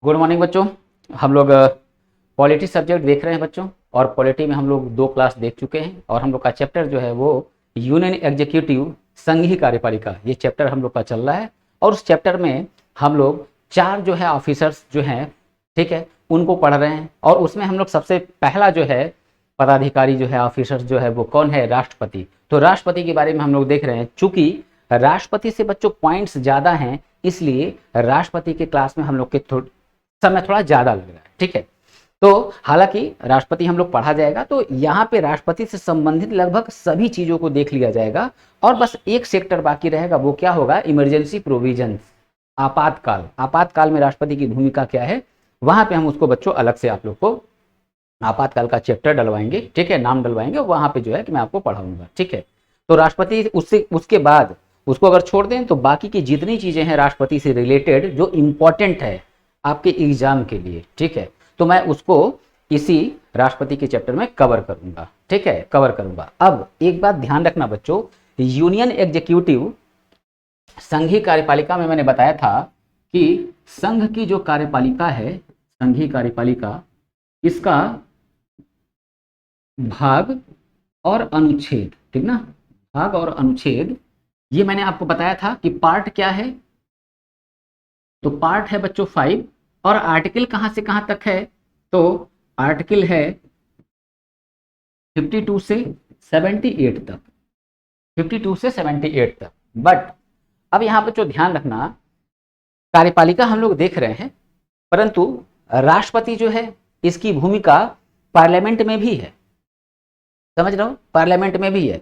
Good morning बच्चों। हम लोग पॉलिटी सब्जेक्ट देख रहे हैं बच्चों, और पॉलिटी में हम लोग 2 क्लास देख चुके हैं और हम लोग का चैप्टर जो है वो यूनियन एग्जीक्यूटिव संघीय कार्यपालिका, ये चैप्टर हम लोग का चल रहा है। और उस चैप्टर में हम लोग 4 जो है ऑफिसर्स जो हैं, ठीक है, उनको पढ़ रहे हैं। और उसमें हम लोग सबसे पहला जो है पदाधिकारी जो है ऑफिसर्स जो है वो कौन है? राष्ट्रपति। तो राष्ट्रपति के बारे में हम लोग देख रहे हैं। चूंकि राष्ट्रपति से बच्चों पॉइंट्स ज़्यादा हैं, इसलिए राष्ट्रपति के क्लास में हम लोग के समय थोड़ा ज़्यादा लग रहा है, ठीक है। तो हालांकि राष्ट्रपति हम लोग पढ़ा जाएगा, तो यहाँ पे राष्ट्रपति से संबंधित लगभग सभी चीज़ों को देख लिया जाएगा। और बस एक सेक्टर बाकी रहेगा, वो क्या होगा? इमरजेंसी प्रोविजन, आपातकाल। आपातकाल में राष्ट्रपति की भूमिका क्या है, वहां पे हम उसको बच्चों अलग से आप लोग को आपातकाल का चैप्टर डलवाएंगे, ठीक है, नाम डलवाएंगे, वहां पे जो है कि मैं आपको पढ़ाऊंगा, ठीक है। तो राष्ट्रपति उससे उसके बाद उसको अगर छोड़ दें तो बाकी की जितनी चीजें हैं राष्ट्रपति से रिलेटेड जो इंपॉर्टेंट है आपके एग्जाम के लिए, ठीक है, तो मैं उसको इसी राष्ट्रपति के चैप्टर में कवर करूंगा, ठीक है, कवर करूंगा। अब एक बात ध्यान रखना बच्चों, यूनियन एग्जीक्यूटिव संघीय कार्यपालिका में मैंने बताया था कि संघ की जो कार्यपालिका है, संघीय कार्यपालिका, इसका भाग और अनुच्छेद, ठीक ना, भाग और अनुच्छेद, ये मैंने आपको बताया था कि पार्ट क्या है। तो पार्ट है बच्चों 5, और आर्टिकल कहां से कहां तक है? तो आर्टिकल है 52 से 78 तक, 52 से 78 तक। बट अब यहां बच्चों ध्यान रखना, कार्यपालिका हम लोग देख रहे हैं, परंतु राष्ट्रपति जो है इसकी भूमिका पार्लियामेंट में भी है, समझ रहे हो, पार्लियामेंट में भी है।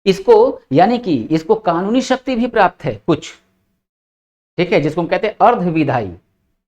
इसको यानी कि इसको कानूनी शक्ति भी प्राप्त है कुछ, ठीक है, जिसको हम कहते हैं अर्धविधायी,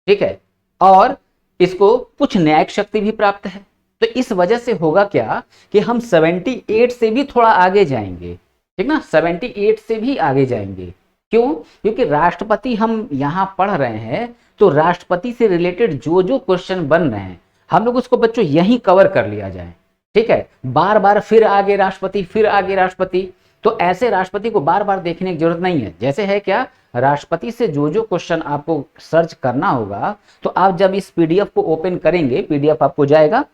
ठीक है, और इसको कुछ न्यायिक शक्ति भी प्राप्त है। तो इस वजह से होगा क्या कि हम 78 से भी थोड़ा आगे जाएंगे, ठीक ना, 78 से भी आगे जाएंगे। क्यों? क्योंकि राष्ट्रपति हम यहां पढ़ रहे हैं, तो राष्ट्रपति से रिलेटेड जो जो क्वेश्चन बन रहे हैं हम लोग उसको बच्चों यहीं कवर कर लिया जाए, ठीक है। बार बार फिर आगे राष्ट्रपति, फिर आगे राष्ट्रपति, तो ऐसे राष्ट्रपति को बार बार देखने की जरूरत नहीं है। जैसे है क्या, राष्ट्रपति से जो जो क्वेश्चन आपको सर्च करना होगा, तो आप जब इस पीडीएफ को ओपन करेंगे, पीडीएफ आपको जाएगा,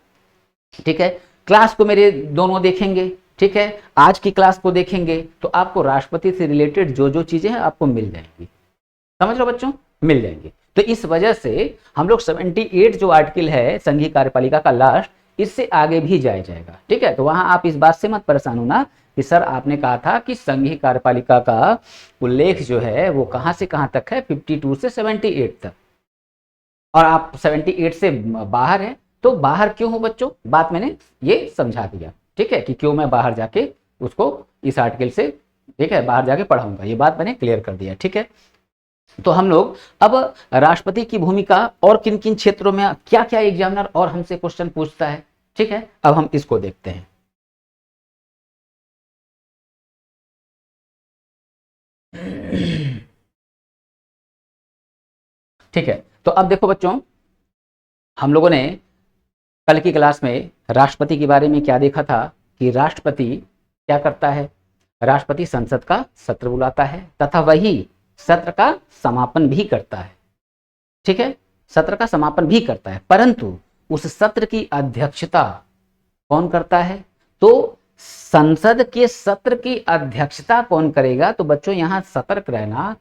ठीक है, क्लास को मेरे दोनों देखेंगे, ठीक है, आज की क्लास को देखेंगे, तो आपको राष्ट्रपति से रिलेटेड जो जो चीजें हैं आपको मिल जाएंगी, समझ लो बच्चों, मिल जाएंगी। तो इस वजह से हम लोग 78 जो आर्टिकल है संघीय कार्यपालिका का लास्ट, इससे आगे भी जाया जाएगा, ठीक है। तो वहां आप इस बात से मत परेशान होना कि सर आपने कहा था कि संघीय कार्यपालिका का उल्लेख जो है वो कहां से कहां तक है, 52 से 78 तक, और आप 78 से बाहर है। तो बाहर क्यों हो बच्चों, बात मैंने ये समझा दिया, ठीक है, कि क्यों मैं बाहर जाके उसको इस आर्टिकल से, ठीक है, बाहर जाके पढ़ाऊंगा, ये बात मैंने क्लियर कर दिया, ठीक है। तो हम लोग अब राष्ट्रपति की भूमिका और किन किन क्षेत्रों में क्या क्या एग्जामिनर और हमसे क्वेश्चन पूछता है, ठीक है, अब हम इसको देखते हैं। ठीक है, तो अब देखो बच्चों, हम लोगों ने कल की क्लास में राष्ट्रपति के बारे में क्या देखा था कि राष्ट्रपति क्या करता है, राष्ट्रपति संसद का सत्र बुलाता है तथा वही सत्र का समापन भी करता है, ठीक है, सत्र का समापन भी करता है। परंतु उस सत्र की अध्यक्षता कौन करता है? तो संसद के सत्र की अध्यक्षता कौन करेगा? तो बच्चों यहां सतर्क रहना,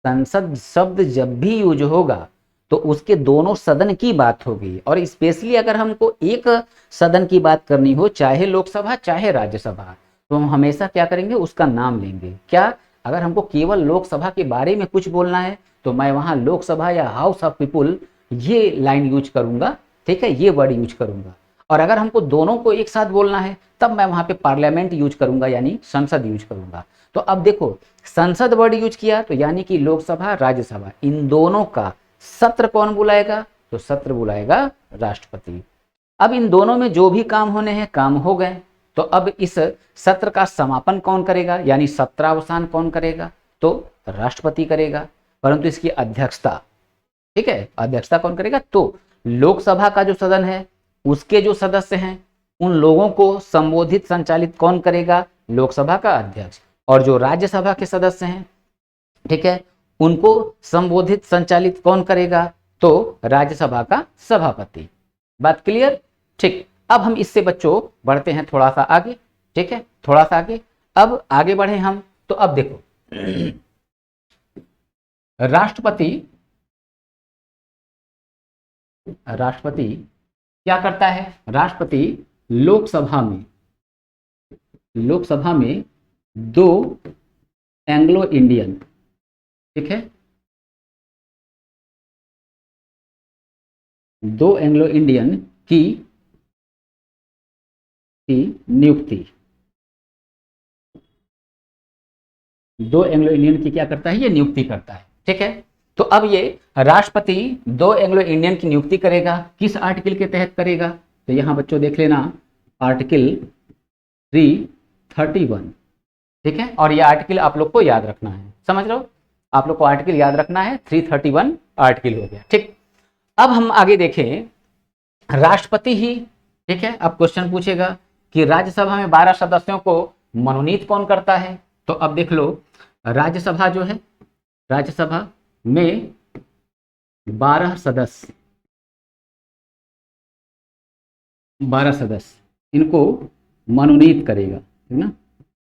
संसद शब्द जब भी यूज होगा तो उसके दोनों सदन की बात होगी, और स्पेशली अगर हमको एक सदन की बात करनी हो, चाहे लोकसभा चाहे राज्यसभा, तो हम हमेशा क्या करेंगे, उसका नाम लेंगे। क्या? अगर हमको केवल लोकसभा के बारे में कुछ बोलना है तो मैं वहां लोकसभा या हाउस ऑफ पीपुल ये लाइन यूज करूंगा, ठीक है, ये वर्ड यूज करूंगा। और अगर हमको दोनों को एक साथ बोलना है तब मैं वहां पे पार्लियामेंट यूज करूंगा, यानी संसद यूज करूंगा। तो अब देखो, संसद वर्ड यूज किया तो यानी कि लोकसभा राज्यसभा, इन दोनों का सत्र कौन बुलाएगा? तो सत्र बुलाएगा राष्ट्रपति। अब इन दोनों में जो भी काम होने हैं काम हो गए, तो अब इस सत्र का समापन कौन करेगा, यानी सत्रावसान कौन करेगा? तो राष्ट्रपति करेगा। परंतु इसकी अध्यक्षता, ठीक है, अध्यक्षता कौन करेगा? तो लोकसभा का जो सदन है उसके जो सदस्य हैं उन लोगों को संबोधित संचालित कौन करेगा? लोकसभा का अध्यक्ष। और जो राज्यसभा के सदस्य हैं, ठीक है, उनको संबोधित संचालित कौन करेगा? तो राज्यसभा का सभापति। बात क्लियर? ठीक। अब हम इससे बच्चों बढ़ते हैं थोड़ा सा आगे, ठीक है, थोड़ा सा आगे। अब आगे बढ़े हम, तो अब देखो राष्ट्रपति, राष्ट्रपति क्या करता है? राष्ट्रपति लोकसभा में, लोकसभा में दो एंग्लो इंडियन, ठीक है, दो एंग्लो इंडियन की नियुक्ति, दो एंग्लो इंडियन की क्या करता है? ये नियुक्ति करता है, ठीक है। तो अब ये राष्ट्रपति दो एंग्लो इंडियन की नियुक्ति करेगा, किस आर्टिकल के तहत करेगा? तो यहां बच्चों देख लेना, आर्टिकल 331, ठीक है। और ये आर्टिकल आप लोग को याद रखना है, समझ रहे हो? आप लोग को आर्टिकल याद रखना है, 331 आर्टिकल हो गया, ठीक। अब हम आगे देखें, राष्ट्रपति ही, ठीक है, अब क्वेश्चन पूछेगा कि राज्यसभा में 12 सदस्यों को मनोनीत कौन करता है? तो अब देख लो, राज्यसभा जो है, राज्यसभा में 12 सदस्य, 12 सदस्य इनको मनोनीत करेगा, ठीक ना,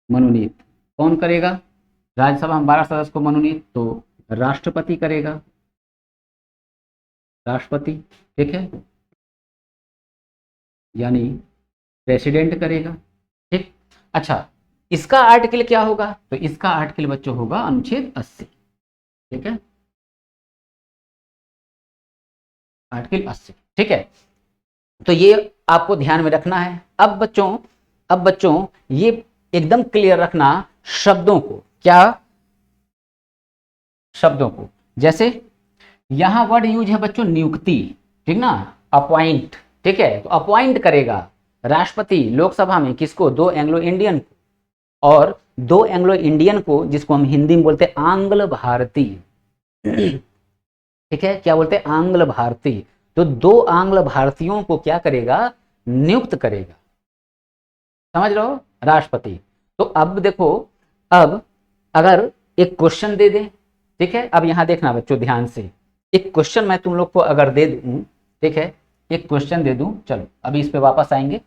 मनोनीत कौन करेगा? राज्यसभा में 12 सदस्य को मनोनीत तो राष्ट्रपति करेगा, राष्ट्रपति, ठीक है, यानी प्रेसिडेंट करेगा, ठीक। अच्छा, इसका आर्टिकल क्या होगा? तो इसका आर्टिकल बच्चों होगा अनुच्छेद 80, ठीक है, आर्टिकल 80, ठीक है। तो ये आपको ध्यान में रखना है। अब बच्चों, अब बच्चों ये एकदम क्लियर रखना शब्दों को, क्या शब्दों को, जैसे यहां वर्ड यूज है बच्चों नियुक्ति, ठीक ना, अपॉइंट, ठीक है। तो अपॉइंट करेगा राष्ट्रपति लोकसभा में किसको? दो एंग्लो इंडियन को, और दो एंग्लो इंडियन को जिसको हम हिंदी में बोलते हैं आंग्ल भारतीय, ठीक है, क्या बोलते हैं? आंग्ल भारतीय। तो दो आंग्ल भारतीयों को क्या करेगा? नियुक्त करेगा, समझ रहे हो, राष्ट्रपति। तो अब देखो, अब अगर एक क्वेश्चन दे दे, ठीक है, अब यहां देखना बच्चों ध्यान से, एक क्वेश्चन मैं तुम लोग को अगर दे दूं, ठीक है, एक क्वेश्चन दे दूं, चलो अभी इस पे वापस आएंगे।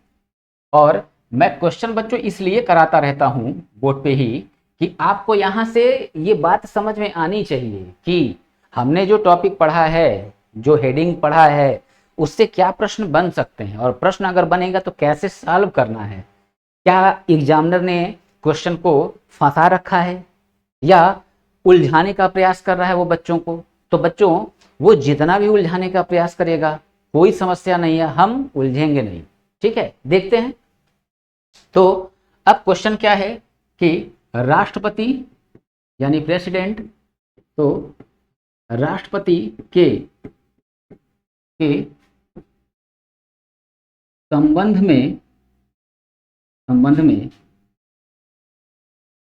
और मैं क्वेश्चन बच्चों इसलिए कराता रहता हूं बोर्ड पे ही कि आपको यहां से ये बात समझ में आनी चाहिए कि हमने जो टॉपिक पढ़ा है, जो हेडिंग पढ़ा है, उससे क्या प्रश्न बन सकते हैं, और प्रश्न अगर बनेगा तो कैसे सॉल्व करना है। क्या एग्जामिनर ने क्वेश्चन को फंसा रखा है या उलझाने का प्रयास कर रहा है वो बच्चों को? तो बच्चों वो जितना भी उलझाने का प्रयास करेगा कोई समस्या नहीं है, हम उलझेंगे नहीं, ठीक है। देखते हैं, तो अब क्वेश्चन क्या है कि राष्ट्रपति यानी प्रेसिडेंट, तो राष्ट्रपति के संबंध में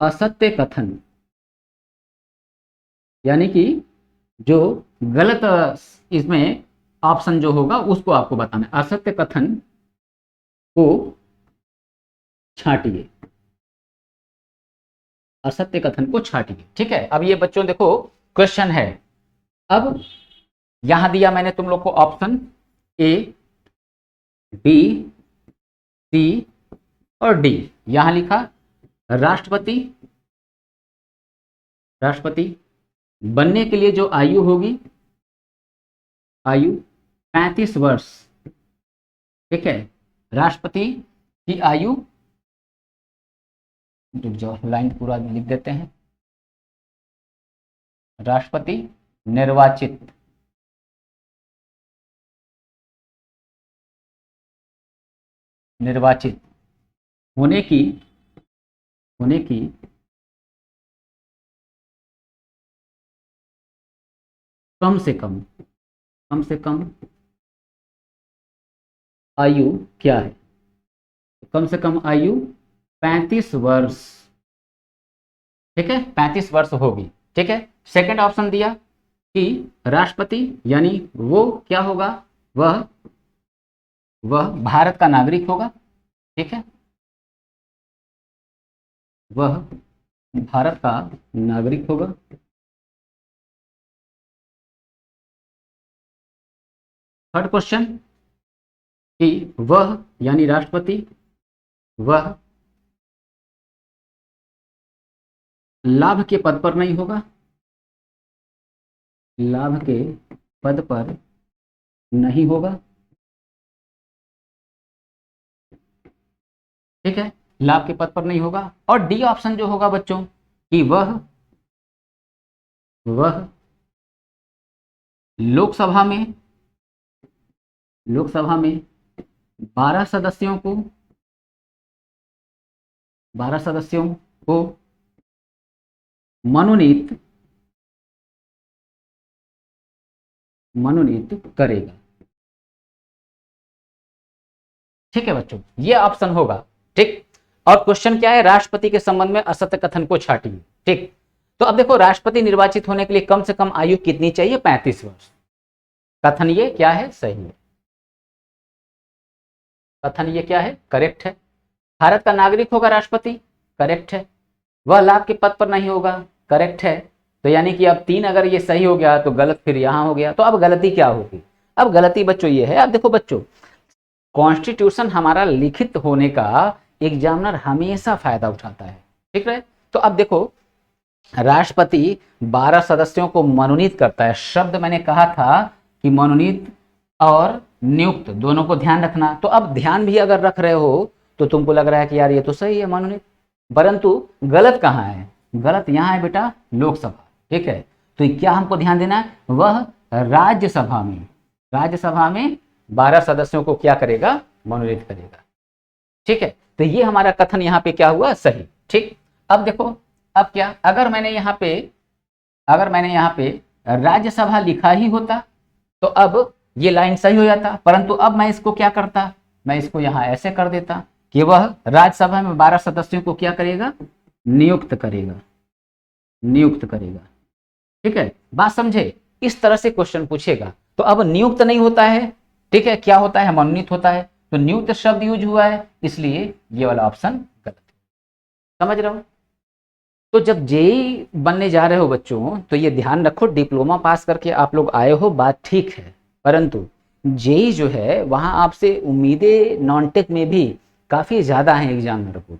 असत्य कथन, यानी कि जो गलत इसमें ऑप्शन जो होगा उसको आपको बताना है। असत्य कथन को छांटिए, असत्य कथन को छांटिए, ठीक है। अब ये बच्चों देखो क्वेश्चन है, अब यहां दिया मैंने तुम लोग को ऑप्शन ए, बी, सी और डी। यहां लिखा राष्ट्रपति, राष्ट्रपति बनने के लिए जो आयु होगी, आयु 35 वर्ष, ठीक है। राष्ट्रपति की आयु, रुक जाओ लाइन पूरा लिख देते हैं, राष्ट्रपति निर्वाचित, निर्वाचित होने की, होने की कम से कम, कम से कम आयु क्या है? कम से कम आयु 35 वर्ष, ठीक है, 35 वर्ष होगी, ठीक है। सेकंड ऑप्शन दिया कि राष्ट्रपति यानी वो क्या होगा? वह भारत का नागरिक होगा, ठीक है, वह भारत का नागरिक होगा, थर्ड क्वेश्चन कि वह यानी राष्ट्रपति वह लाभ के पद पर नहीं होगा, लाभ के पद पर नहीं होगा। ठीक है, लाभ के पद पर नहीं होगा। और डी ऑप्शन जो होगा बच्चों कि वह लोकसभा में 12 सदस्यों को 12 सदस्यों को मनोनीत करेगा। ठीक है बच्चों, ये ऑप्शन होगा। ठीक, और क्वेश्चन क्या है, राष्ट्रपति के संबंध में असत्य कथन को छाटिए। ठीक, तो अब देखो राष्ट्रपति निर्वाचित होने के लिए कम से कम आयु कितनी चाहिए, 35 वर्ष। कथन ये क्या है, सही है। कथन ये क्या है, करेक्ट है। भारत का नागरिक होगा राष्ट्रपति, करेक्ट है। वह लाभ के पद पर नहीं होगा, करेक्ट है। तो यानी कि अब 3 अगर ये सही हो गया तो गलत फिर यहां हो गया। तो अब गलती क्या होगी, अब गलती बच्चों ये है, अब देखो बच्चों कॉन्स्टिट्यूशन हमारा लिखित होने का एग्जामिनर हमेशा फायदा उठाता है। ठीक है, तो अब देखो राष्ट्रपति 12 सदस्यों को मनोनीत करता है। शब्द मैंने कहा था कि मनोनीत और नियुक्त दोनों को ध्यान रखना। तो अब ध्यान भी अगर रख रहे हो तो तुमको लग रहा है कि यार ये तो सही है मनोनीत, परंतु गलत कहाँ है, गलत यहाँ है बेटा, लोकसभा। ठीक है, तो क्या हमको ध्यान देना है, वह राज्यसभा में 12 सदस्यों को क्या करेगा, मनोनीत करेगा। ठीक है, तो ये हमारा कथन यहाँ पे क्या हुआ, सही। ठीक, अब देखो अब क्या, अगर मैंने यहाँ पे राज्यसभा लिखा ही होता तो अब ये लाइन सही हो जाता, परंतु अब मैं इसको क्या करता, मैं इसको यहाँ ऐसे कर देता कि वह राज्यसभा में 12 सदस्यों को क्या करेगा, नियुक्त करेगा। ठीक है, बात समझे, इस तरह से क्वेश्चन पूछेगा। तो अब नियुक्त नहीं होता है, ठीक है, क्या होता है, मनोनीत होता है। तो नियुक्त शब्द यूज हुआ है, इसलिए ये वाला ऑप्शन गलत है। समझ रहे हो। तो जब जेई बनने जा रहे हो बच्चों, तो ये ध्यान रखो, डिप्लोमा पास करके आप लोग आए हो, बात ठीक है, परंतु जेई जो है वहां आपसे उम्मीदें नॉन टेक में भी काफी ज्यादा हैं एग्जामिनर को।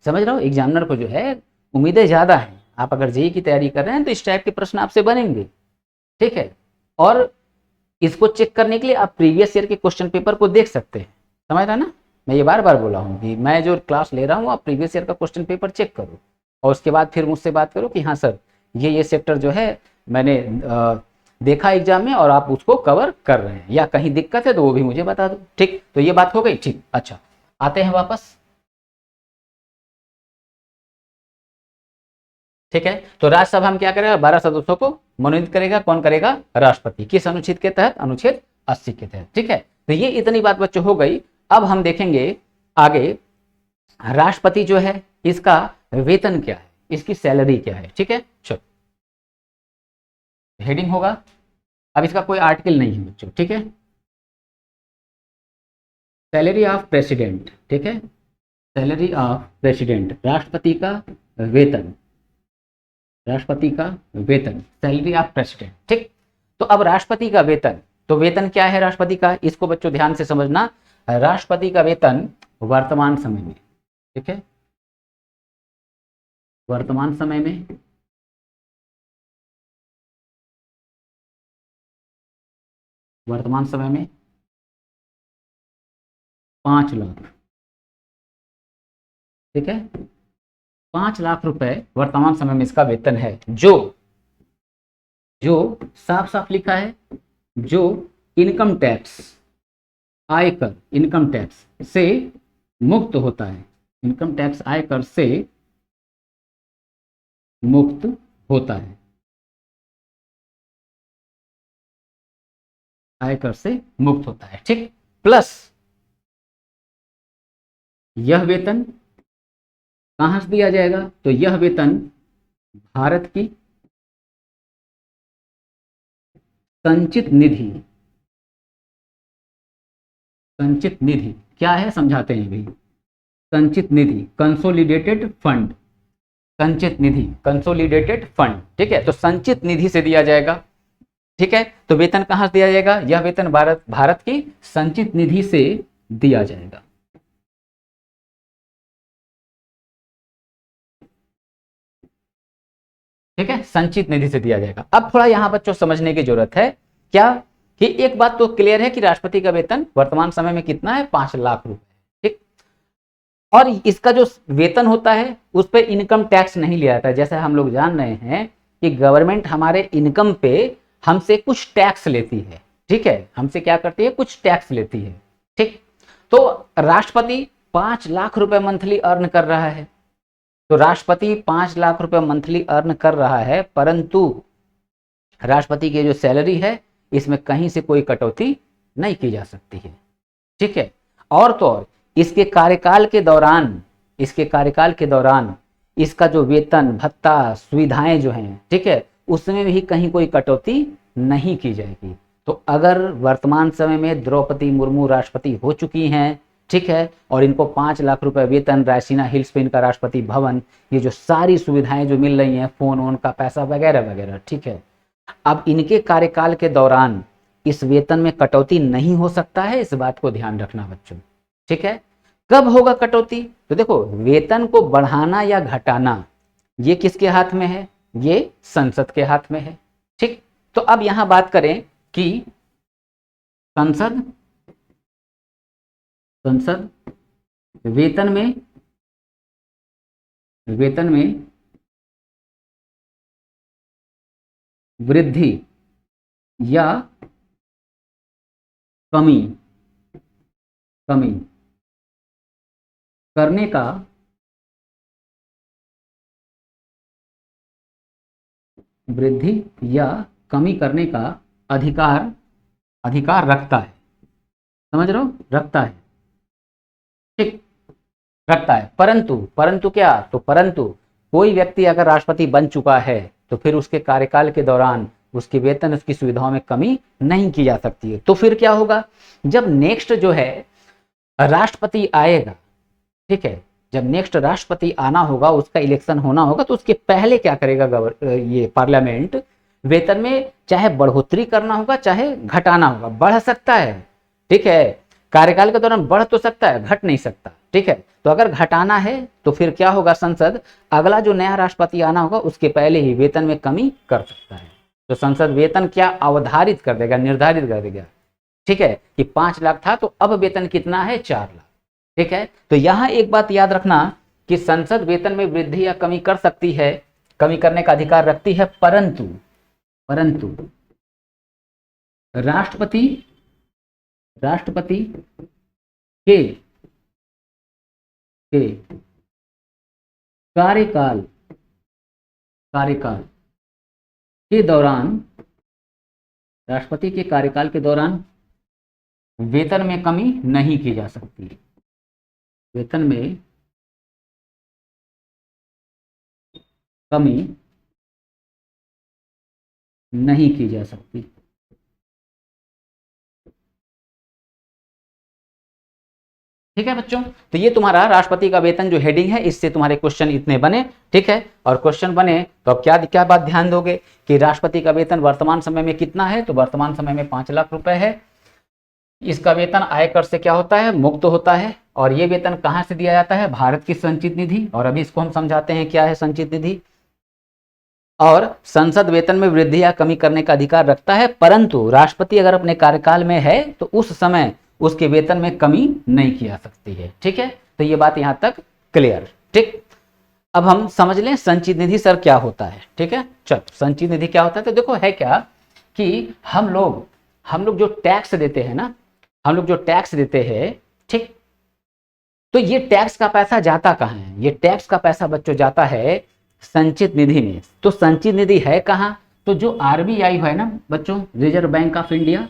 समझ रहे हो, एग्जामिनर को जो है उम्मीदें ज्यादा हैं। आप अगर जेई की तैयारी कर रहे हैं तो इस टाइप के प्रश्न आपसे बनेंगे। ठीक है, और इसको चेक करने के लिए आप प्रीवियस ईयर के क्वेश्चन पेपर को देख सकते हैं। समझ रहे ना, मैं ये बार बार बोला हूँ कि मैं जो क्लास ले रहा हूँ आप प्रीवियस ईयर का क्वेश्चन पेपर चेक करो और उसके बाद फिर मुझसे बात करो कि हाँ सर ये सेक्टर जो है मैंने देखा एग्जाम में और आप उसको कवर कर रहे हैं, या कहीं दिक्कत है तो वो भी मुझे बता दो। ठीक, तो ये बात हो गई। ठीक, अच्छा आते हैं वापस। ठीक है, तो राज्यसभा में क्या करेगा, 12 सदस्यों को मनोनीत करेगा। कौन करेगा, राष्ट्रपति। किस अनुच्छेद के तहत, अनुच्छेद 80 के तहत। ठीक है, तो ये इतनी बात बच्चों हो गई। अब हम देखेंगे आगे राष्ट्रपति जो है इसका वेतन क्या है, इसकी सैलरी क्या है। ठीक है, चलो हेडिंग होगा, अब इसका कोई आर्टिकल नहीं है बच्चों। ठीक है, सैलरी ऑफ प्रेसिडेंट। ठीक है, सैलरी ऑफ प्रेसिडेंट, राष्ट्रपति का वेतन, सैलरी ऑफ प्रेसिडेंट। ठीक, तो अब राष्ट्रपति का वेतन, तो वेतन क्या है राष्ट्रपति का, इसको बच्चों ध्यान से समझना। राष्ट्रपति का वेतन वर्तमान समय में, ठीक है, वर्तमान समय में 5 लाख। ठीक है, 5 लाख रुपए वर्तमान समय में इसका वेतन है, जो साफ साफ लिखा है, जो इनकम टैक्स, आयकर, इनकम टैक्स से मुक्त होता है, इनकम टैक्स आयकर से मुक्त होता है, आयकर से मुक्त होता है। ठीक, प्लस यह वेतन कहां से दिया जाएगा, तो यह वेतन भारत की संचित निधि क्या है, समझाते हैं भी। संचित निधि, कंसोलिडेटेड फंड, संचित निधि, कंसोलिडेटेड फंड। ठीक है, तो संचित निधि से दिया जाएगा। ठीक है, तो वेतन कहां से दिया जाएगा? यह वेतन भारत की संचित निधि से दिया जाएगा। ठीक है, संचित निधि से दिया जाएगा। अब थोड़ा यहां बच्चों समझने की जरूरत है क्या, कि एक बात तो क्लियर है कि राष्ट्रपति का वेतन वर्तमान समय में कितना है? 5 लाख रुपए। ठीक, और इसका जो वेतन होता है उस पर इनकम टैक्स नहीं लिया जाता है। जैसे हम लोग जान रहे हैं कि गवर्नमेंट हमारे इनकम पे हमसे कुछ टैक्स लेती है। ठीक है, हमसे क्या करती है? कुछ टैक्स लेती है। ठीक, तो राष्ट्रपति 5 लाख रुपए मंथली अर्न कर रहा है, तो राष्ट्रपति 5 लाख रुपए मंथली अर्न कर रहा है, परंतु राष्ट्रपति की जो सैलरी है इसमें कहीं से कोई कटौती नहीं की जा सकती है। ठीक है, और तो और इसके कार्यकाल के दौरान, इसका जो वेतन भत्ता सुविधाएं जो हैं, ठीक है, उसमें भी कहीं कोई कटौती नहीं की जाएगी। तो अगर वर्तमान समय में द्रौपदी मुर्मू राष्ट्रपति हो चुकी हैं, ठीक है, और इनको 5 लाख रुपए वेतन, रायसीना हिल्स पे इनका राष्ट्रपति भवन, ये जो सारी सुविधाएं जो मिल रही हैं, फोन वोन का पैसा वगैरह वगैरह, ठीक है, अब इनके कार्यकाल के दौरान इस वेतन में कटौती नहीं हो सकता है। इस बात को ध्यान रखना बच्चों। ठीक है, कब होगा कटौती? तो देखो, वेतन को बढ़ाना या घटाना ये किसके हाथ में है? ये संसद के हाथ में है। ठीक, तो अब यहां बात करें कि संसद वेतन में वृद्धि या कमी करने का अधिकार रखता है। समझ रहे हो? रखता है। ठीक, रखता है, परंतु क्या? तो परंतु कोई व्यक्ति अगर राष्ट्रपति बन चुका है तो फिर उसके कार्यकाल के दौरान उसकी वेतन, उसकी सुविधाओं में कमी नहीं की जा सकती है। तो फिर क्या होगा? जब नेक्स्ट जो है राष्ट्रपति आएगा, ठीक है, जब नेक्स्ट राष्ट्रपति आना होगा, उसका इलेक्शन होना होगा, तो उसके पहले क्या करेगा ये पार्लियामेंट? वेतन में चाहे बढ़ोतरी करना होगा चाहे घटाना होगा। बढ़ सकता है, ठीक है, कार्यकाल के दौरान बढ़ तो सकता है, घट नहीं सकता। ठीक है, तो अगर घटाना है तो फिर क्या होगा? संसद अगला जो नया राष्ट्रपति आना होगा उसके पहले ही वेतन में कमी कर सकता है। तो संसद वेतन क्या अवधारित कर देगा, निर्धारित कर देगा। ठीक है, कि 5 लाख था तो अब वेतन कितना है? 4 लाख। ठीक है, तो यहां एक बात याद रखना कि संसद वेतन में वृद्धि या कमी कर सकती है, कमी करने का अधिकार रखती है, परंतु राष्ट्रपति के कार्यकाल के दौरान, राष्ट्रपति के कार्यकाल के दौरान वेतन में कमी नहीं की जा सकती। वेतन में कमी नहीं की जा सकती। ठीक है बच्चों, तो ये तुम्हारा राष्ट्रपति का वेतन जो हेडिंग है, इससे तुम्हारे क्वेश्चन इतने बने। ठीक है, और क्वेश्चन बने तो अब क्या बात ध्यान दोगे कि राष्ट्रपति का वेतन वर्तमान समय में कितना है? तो वर्तमान समय में 5 लाख रुपए है। इसका वेतन आयकर से क्या होता है? मुक्त होता है। और ये वेतन कहां से दिया जाता है? भारत की संचित निधि। और अभी इसको हम समझाते हैं क्या है संचित निधि। और संसद वेतन में वृद्धि या कमी करने का अधिकार रखता है, परंतु राष्ट्रपति अगर अपने कार्यकाल में है तो उस समय उसके वेतन में कमी नहीं की जा सकती है। ठीक है, तो ये बात यहां तक क्लियर। ठीक, अब हम समझ लें संचित निधि सर क्या होता है। ठीक है, चलो संचित निधि क्या होता है? तो देखो है क्या कि हम लोग जो टैक्स देते हैं ना, ठीक, तो ये टैक्स का पैसा जाता कहाँ है? ये टैक्स का पैसा बच्चों जाता है संचित निधि में। तो संचित निधि है कहाँ? तो जो आरबीआई है ना बच्चों, रिजर्व बैंक ऑफ इंडिया,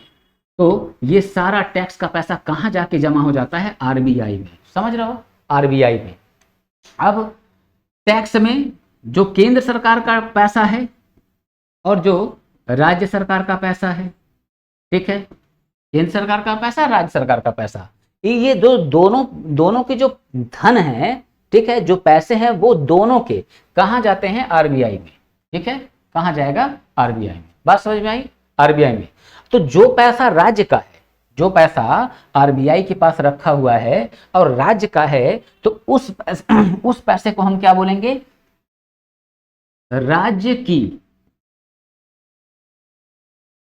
तो ये सारा टैक्स का पैसा कहाँ जाके जमा हो जाता है? आरबीआई में। समझ रहे हो? आरबीआई में। अब टैक्स में जो केंद्र सरकार का पैसा है और जो राज्य सरकार का पैसा है, ठीक है, केंद्र सरकार का पैसा, राज्य सरकार का पैसा, ये दोनों के जो धन है, ठीक है, जो पैसे हैं वो दोनों के कहां जाते हैं? आरबीआई में। ठीक है, कहां जाएगा? आरबीआई में। बात समझ में आई? आरबीआई में। तो जो पैसा राज्य का है, जो पैसा आरबीआई के पास रखा हुआ है और राज्य का है, तो उस पैसे को हम क्या बोलेंगे? राज्य की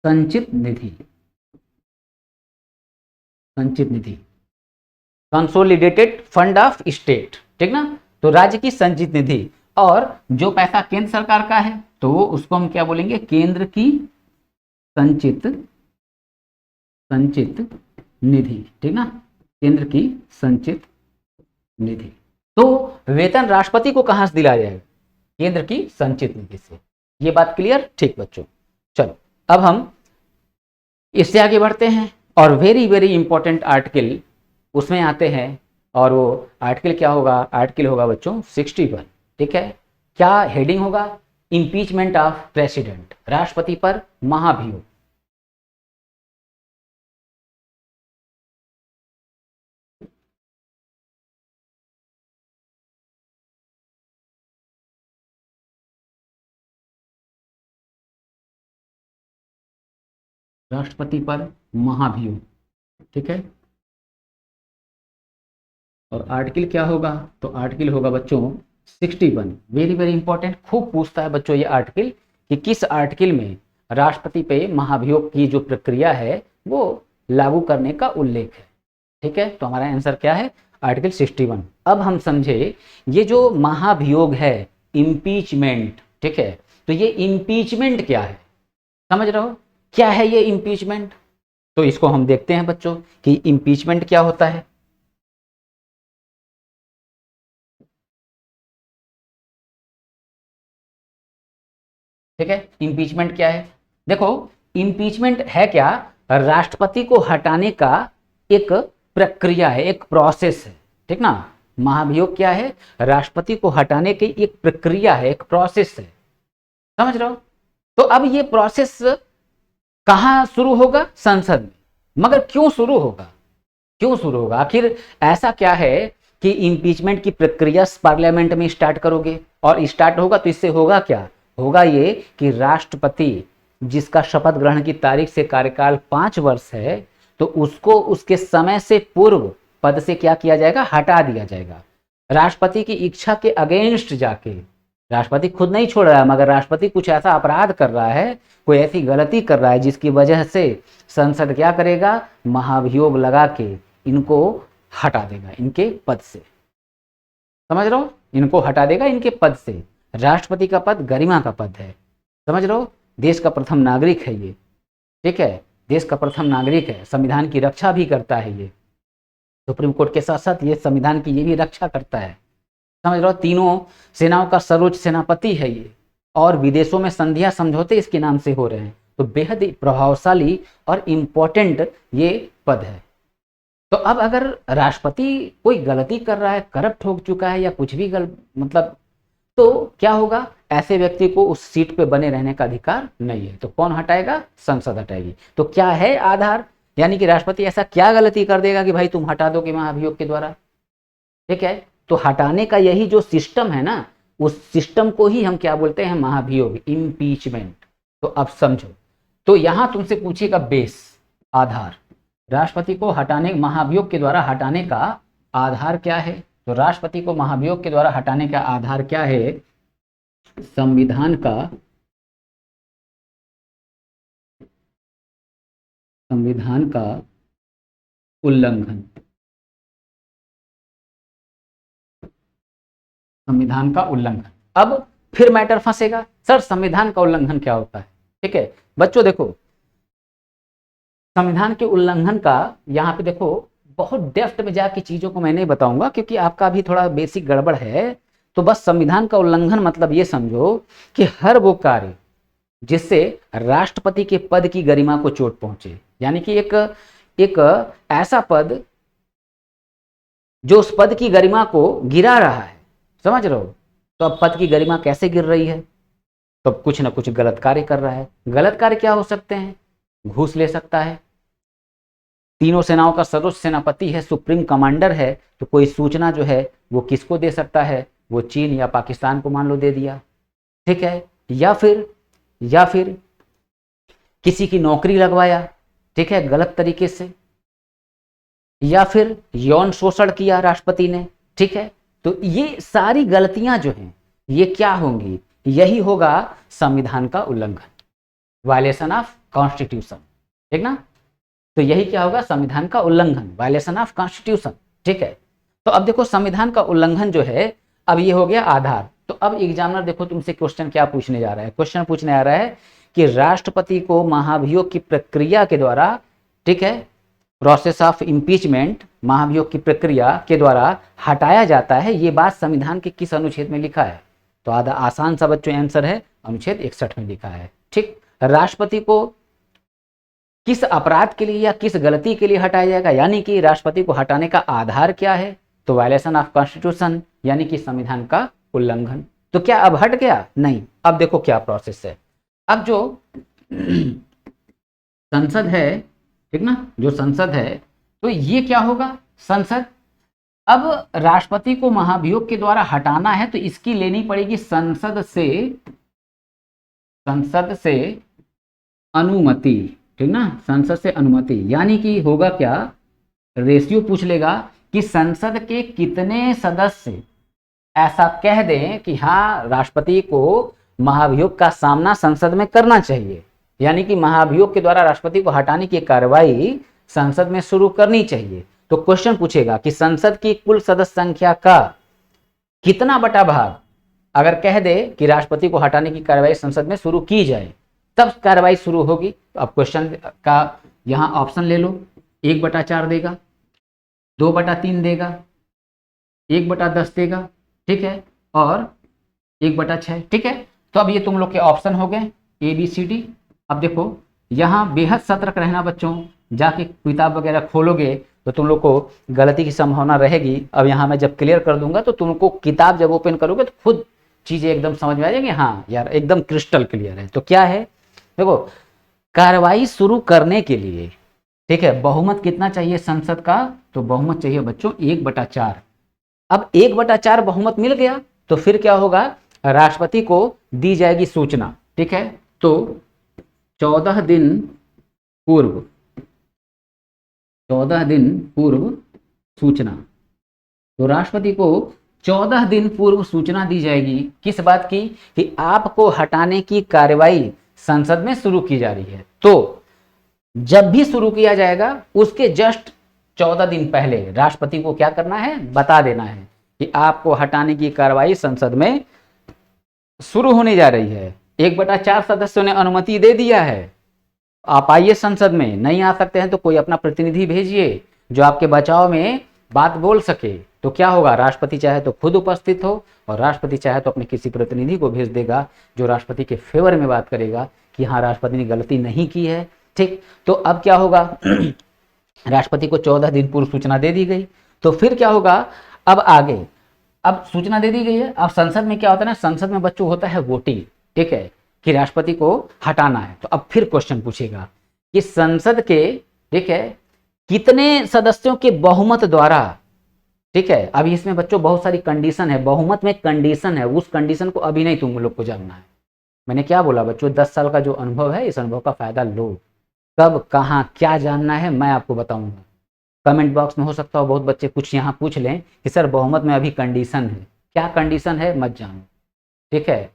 संचित निधि। संचित निधि, कंसोलिडेटेड फंड ऑफ स्टेट, ठीक ना। तो राज्य की संचित निधि, और जो पैसा केंद्र सरकार का है तो उसको हम क्या बोलेंगे? केंद्र की संचित संचित निधि, ठीक ना, केंद्र की संचित निधि। तो वेतन राष्ट्रपति को कहां से दिलाया जाएगा? केंद्र की संचित निधि से। ये बात क्लियर? ठीक बच्चों, चलो अब हम इससे आगे बढ़ते हैं और वेरी वेरी इंपॉर्टेंट आर्टिकल उसमें आते हैं। और वो आर्टिकल क्या होगा? आर्टिकल होगा बच्चों 61, ठीक है। क्या हेडिंग होगा? इम्पीचमेंट ऑफ प्रेसिडेंट, राष्ट्रपति पर महाभियोग। राष्ट्रपति पर महाभियोग, ठीक है। और आर्टिकल क्या होगा? तो आर्टिकल होगा बच्चों 61। वेरी वेरी इंपॉर्टेंट, खूब पूछता है बच्चों ये आर्टिकल कि किस आर्टिकल में राष्ट्रपति पे महाभियोग की जो प्रक्रिया है वो लागू करने का उल्लेख है, ठीक है। तो हमारा आंसर क्या है? आर्टिकल 61। अब हम समझे ये जो महाभियोग है, इम्पीचमेंट, ठीक है। तो ये इम्पीचमेंट क्या है? समझ रहे हो क्या है ये इम्पीचमेंट? तो इसको हम देखते हैं बच्चों कि इम्पीचमेंट क्या होता है। ठीक है, इम्पीचमेंट क्या है? देखो, इम्पीचमेंट है क्या? राष्ट्रपति को हटाने का एक प्रक्रिया है, एक प्रोसेस है, ठीक ना। महाभियोग क्या है? राष्ट्रपति को हटाने की एक प्रक्रिया है, एक प्रोसेस है, समझ रहे हो। तो अब ये प्रोसेस कहाँ शुरू होगा? संसद में। मगर क्यों शुरू होगा? क्यों शुरू होगा आखिर? ऐसा क्या है कि इम्पीचमेंट की प्रक्रिया पार्लियामेंट में स्टार्ट करोगे और स्टार्ट होगा तो इससे होगा क्या? होगा ये कि राष्ट्रपति जिसका शपथ ग्रहण की तारीख से कार्यकाल 5 वर्ष है, तो उसको उसके समय से पूर्व पद से क्या किया जाएगा? हटा दिया जाएगा। राष्ट्रपति की इच्छा के अगेंस्ट जाके, राष्ट्रपति खुद नहीं छोड़ रहा है, मगर राष्ट्रपति कुछ ऐसा अपराध कर रहा है, कोई ऐसी गलती कर रहा है जिसकी वजह से संसद क्या करेगा? महाभियोग लगा के इनको हटा देगा इनके पद से। समझ रहे हो? इनको हटा देगा इनके पद से। राष्ट्रपति का पद गरिमा का पद है, समझ रहे हो। देश का प्रथम नागरिक है ये, ठीक है। देश का प्रथम नागरिक है, संविधान की रक्षा भी करता है ये। सुप्रीम कोर्ट के साथ साथ ये संविधान की ये भी रक्षा करता है, समझ रहे हो। तीनों सेनाओं का सर्वोच्च सेनापति है ये, और विदेशों में संधियां समझौते इसके नाम से हो रहे हैं। तो बेहद प्रभावशाली और इम्पोर्टेंट ये पद है। तो अब अगर राष्ट्रपति कोई गलती कर रहा है, करप्ट हो चुका है या कुछ भी मतलब, तो क्या होगा? ऐसे व्यक्ति को उस सीट पे बने रहने का अधिकार नहीं है। तो कौन हटाएगा? संसद हटाएगी। तो क्या है आधार? यानी कि राष्ट्रपति ऐसा क्या गलती कर देगा कि भाई तुम हटा दो कि महाभियोग के द्वारा, ठीक है। तो हटाने का यही जो सिस्टम है ना, उस सिस्टम को ही हम क्या बोलते हैं? महाभियोग, इम्पीचमेंट। तो अब समझो, तो यहां तुमसे पूछेगा बेस, आधार। राष्ट्रपति को हटाने, महाभियोग के द्वारा हटाने का आधार क्या है? तो राष्ट्रपति को महाभियोग के द्वारा हटाने का आधार क्या है? संविधान का उल्लंघन। संविधान का उल्लंघन। अब फिर मैटर फंसेगा, सर संविधान का उल्लंघन क्या होता है? ठीक है बच्चों, देखो संविधान के उल्लंघन का यहाँ पे देखो, बहुत डेप्थ में जाके चीजों को मैं नहीं बताऊंगा क्योंकि आपका भी थोड़ा बेसिक गड़बड़ है। तो बस संविधान का उल्लंघन मतलब ये समझो कि हर वो कार्य जिससे राष्ट्रपति के पद की गरिमा को चोट पहुंचे, यानी कि एक ऐसा पद जो उस पद की गरिमा को गिरा रहा है, समझ रहे हो। तो अब पद की गरिमा कैसे गिर रही है? तो कुछ ना कुछ गलत कार्य कर रहा है। गलत कार्य क्या हो सकते हैं? घूस ले सकता है, तीनों सेनाओं का सर्वोच्च सेनापति है, सुप्रीम कमांडर है, तो कोई सूचना जो है वो किसको दे सकता है? वो चीन या पाकिस्तान को मान लो दे दिया, ठीक है। या फिर किसी की नौकरी लगवाया, ठीक है, गलत तरीके से, या फिर यौन शोषण किया राष्ट्रपति ने, ठीक है, तो ये सारी गलतियां जो हैं ये क्या होंगी, यही होगा संविधान का उल्लंघन, वायलेशन ऑफ कॉन्स्टिट्यूशन, ठीक ना। तो यही क्या होगा, संविधान का उल्लंघन, वायलेशन ऑफ कॉन्स्टिट्यूशन, ठीक है। तो अब देखो संविधान का उल्लंघन जो है, अब ये हो गया आधार। तो अब एग्जामिनर देखो तुमसे क्वेश्चन क्या पूछने जा रहा है, क्वेश्चन पूछने आ रहा है कि राष्ट्रपति को महाभियोग की प्रक्रिया के द्वारा, ठीक है, प्रोसेस ऑफ इम्पीचमेंट, महाभियोग की प्रक्रिया के द्वारा हटाया जाता है, ये बात संविधान के किस अनुच्छेद में लिखा है। तो आधा आसान सा बच्चों आंसर है, अनुच्छेद 61 में लिखा है, ठीक। राष्ट्रपति को किस अपराध के लिए या किस गलती के लिए हटाया जाएगा, यानी कि राष्ट्रपति को हटाने का आधार क्या है, तो वायलेशन ऑफ कॉन्स्टिट्यूशन, यानी कि संविधान का उल्लंघन। तो क्या अब हट गया, नहीं। अब देखो क्या प्रोसेस है, अब जो संसद है, ठीक ना, जो संसद है, तो ये क्या होगा, संसद अब राष्ट्रपति को महाभियोग के द्वारा हटाना है तो इसकी लेनी पड़ेगी संसद से अनुमति, ठीक ना, संसद से अनुमति, यानी कि होगा क्या, रेशियो पूछ लेगा कि संसद के कितने सदस्य ऐसा कह दें कि हाँ राष्ट्रपति को महाभियोग का सामना संसद में करना चाहिए, यानी कि महाभियोग के द्वारा राष्ट्रपति को हटाने की कार्रवाई संसद में शुरू करनी चाहिए। तो क्वेश्चन पूछेगा कि संसद की कुल सदस्य संख्या का कितना बटा भाग अगर कह दे कि राष्ट्रपति को हटाने की कार्रवाई संसद में शुरू की जाए, तब कार्रवाई शुरू होगी। तो अब क्वेश्चन का यहां ऑप्शन ले लो, 1/4 देगा, 2/3 देगा, 1/10 देगा, ठीक है, और 1/6, ठीक है। तो अब ये तुम लोग के ऑप्शन हो गए ABCD। अब देखो यहाँ बेहद सतर्क रहना बच्चों, जाके किताब वगैरह खोलोगे तो तुम लोग को गलती की संभावना रहेगी। अब यहाँ मैं जब क्लियर कर दूंगा तो तुमको किताब जब ओपन करोगे तो खुद चीजें एकदम समझ में आ जाएंगी, हाँ यार एकदम क्रिस्टल क्लियर है। तो क्या है, देखो कार्रवाई शुरू करने के लिए, ठीक है, बहुमत कितना चाहिए संसद का, तो बहुमत चाहिए बच्चों 1/4। अब 1/4 बहुमत मिल गया तो फिर क्या होगा, राष्ट्रपति को दी जाएगी सूचना, ठीक है। तो 14 दिन पूर्व सूचना, तो राष्ट्रपति को 14 दिन पूर्व सूचना दी जाएगी किस बात की, कि आपको हटाने की कार्रवाई संसद में शुरू की जा रही है। तो जब भी शुरू किया जाएगा उसके जस्ट 14 दिन पहले राष्ट्रपति को क्या करना है, बता देना है कि आपको हटाने की कार्रवाई संसद में शुरू होने जा रही है। 1/4 सदस्यों ने अनुमति दे दिया है, आप आइए संसद में, नहीं आ सकते हैं तो कोई अपना प्रतिनिधि भेजिए जो आपके बचाव में बात बोल सके। तो क्या होगा, राष्ट्रपति चाहे तो खुद उपस्थित हो और राष्ट्रपति चाहे तो अपने किसी प्रतिनिधि को भेज देगा जो राष्ट्रपति के फेवर में बात करेगा कि हाँ राष्ट्रपति ने गलती नहीं की है, ठीक। तो अब क्या होगा राष्ट्रपति को 14 दिन पूर्व सूचना दे दी गई, तो फिर क्या होगा, अब आगे, अब सूचना दे दी गई है, अब संसद में क्या होता है ना, संसद में बच्चों होता है वोटिंग, ठीक है, कि राष्ट्रपति को हटाना है। तो अब फिर क्वेश्चन पूछेगा कि संसद के, ठीक है, कितने सदस्यों के बहुमत द्वारा, ठीक है। अभी इसमें बच्चों बहुत सारी कंडीशन है, बहुमत में कंडीशन है, उस कंडीशन को अभी नहीं तुम लोग को जानना है। मैंने क्या बोला बच्चों, 10 साल का जो अनुभव है इस अनुभव का फायदा लो, कब कहाँ क्या जानना है मैं आपको बताऊंगा। कमेंट बॉक्स में हो सकता हो बहुत बच्चे कुछ यहाँ पूछ लें कि सर बहुमत में अभी कंडीशन है, क्या कंडीशन है मत जानो, ठीक है।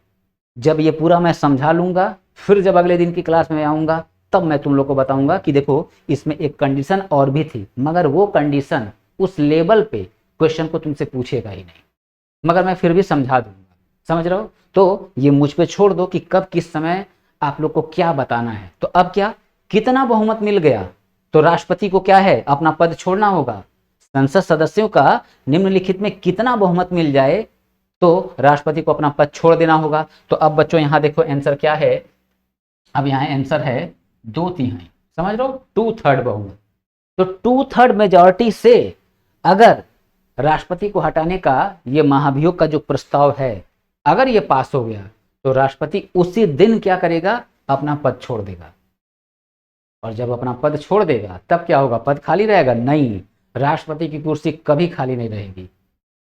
जब ये पूरा मैं समझा लूंगा फिर जब अगले दिन की क्लास में आऊंगा तब मैं तुम लोग को बताऊंगा कि देखो इसमें एक कंडीशन और भी थी, मगर वो कंडीशन उस लेवल पे क्वेश्चन को तुमसे पूछेगा ही नहीं, मगर मैं फिर भी समझा दूंगा, समझ रहे हो। तो ये मुझ पे छोड़ दो कि कब किस समय आप लोग को क्या बताना है। तो अब क्या, कितना बहुमत मिल गया, तो राष्ट्रपति को क्या है, अपना पद छोड़ना होगा। संसद सदस्यों का निम्नलिखित में कितना बहुमत मिल जाए तो राष्ट्रपति को अपना पद छोड़ देना होगा। तो अब बच्चों यहां देखो आंसर क्या है, अब यहां आंसर है 2/3, समझ रहे हो, 2/3 बहुमत। तो 2/3 मेजॉरिटी से अगर राष्ट्रपति को हटाने का ये महाभियोग का जो प्रस्ताव है अगर ये पास हो गया तो राष्ट्रपति उसी दिन क्या करेगा, अपना पद छोड़ देगा। और जब अपना पद छोड़ देगा तब क्या होगा, पद खाली रहेगा, नहीं, राष्ट्रपति की कुर्सी कभी खाली नहीं रहेगी।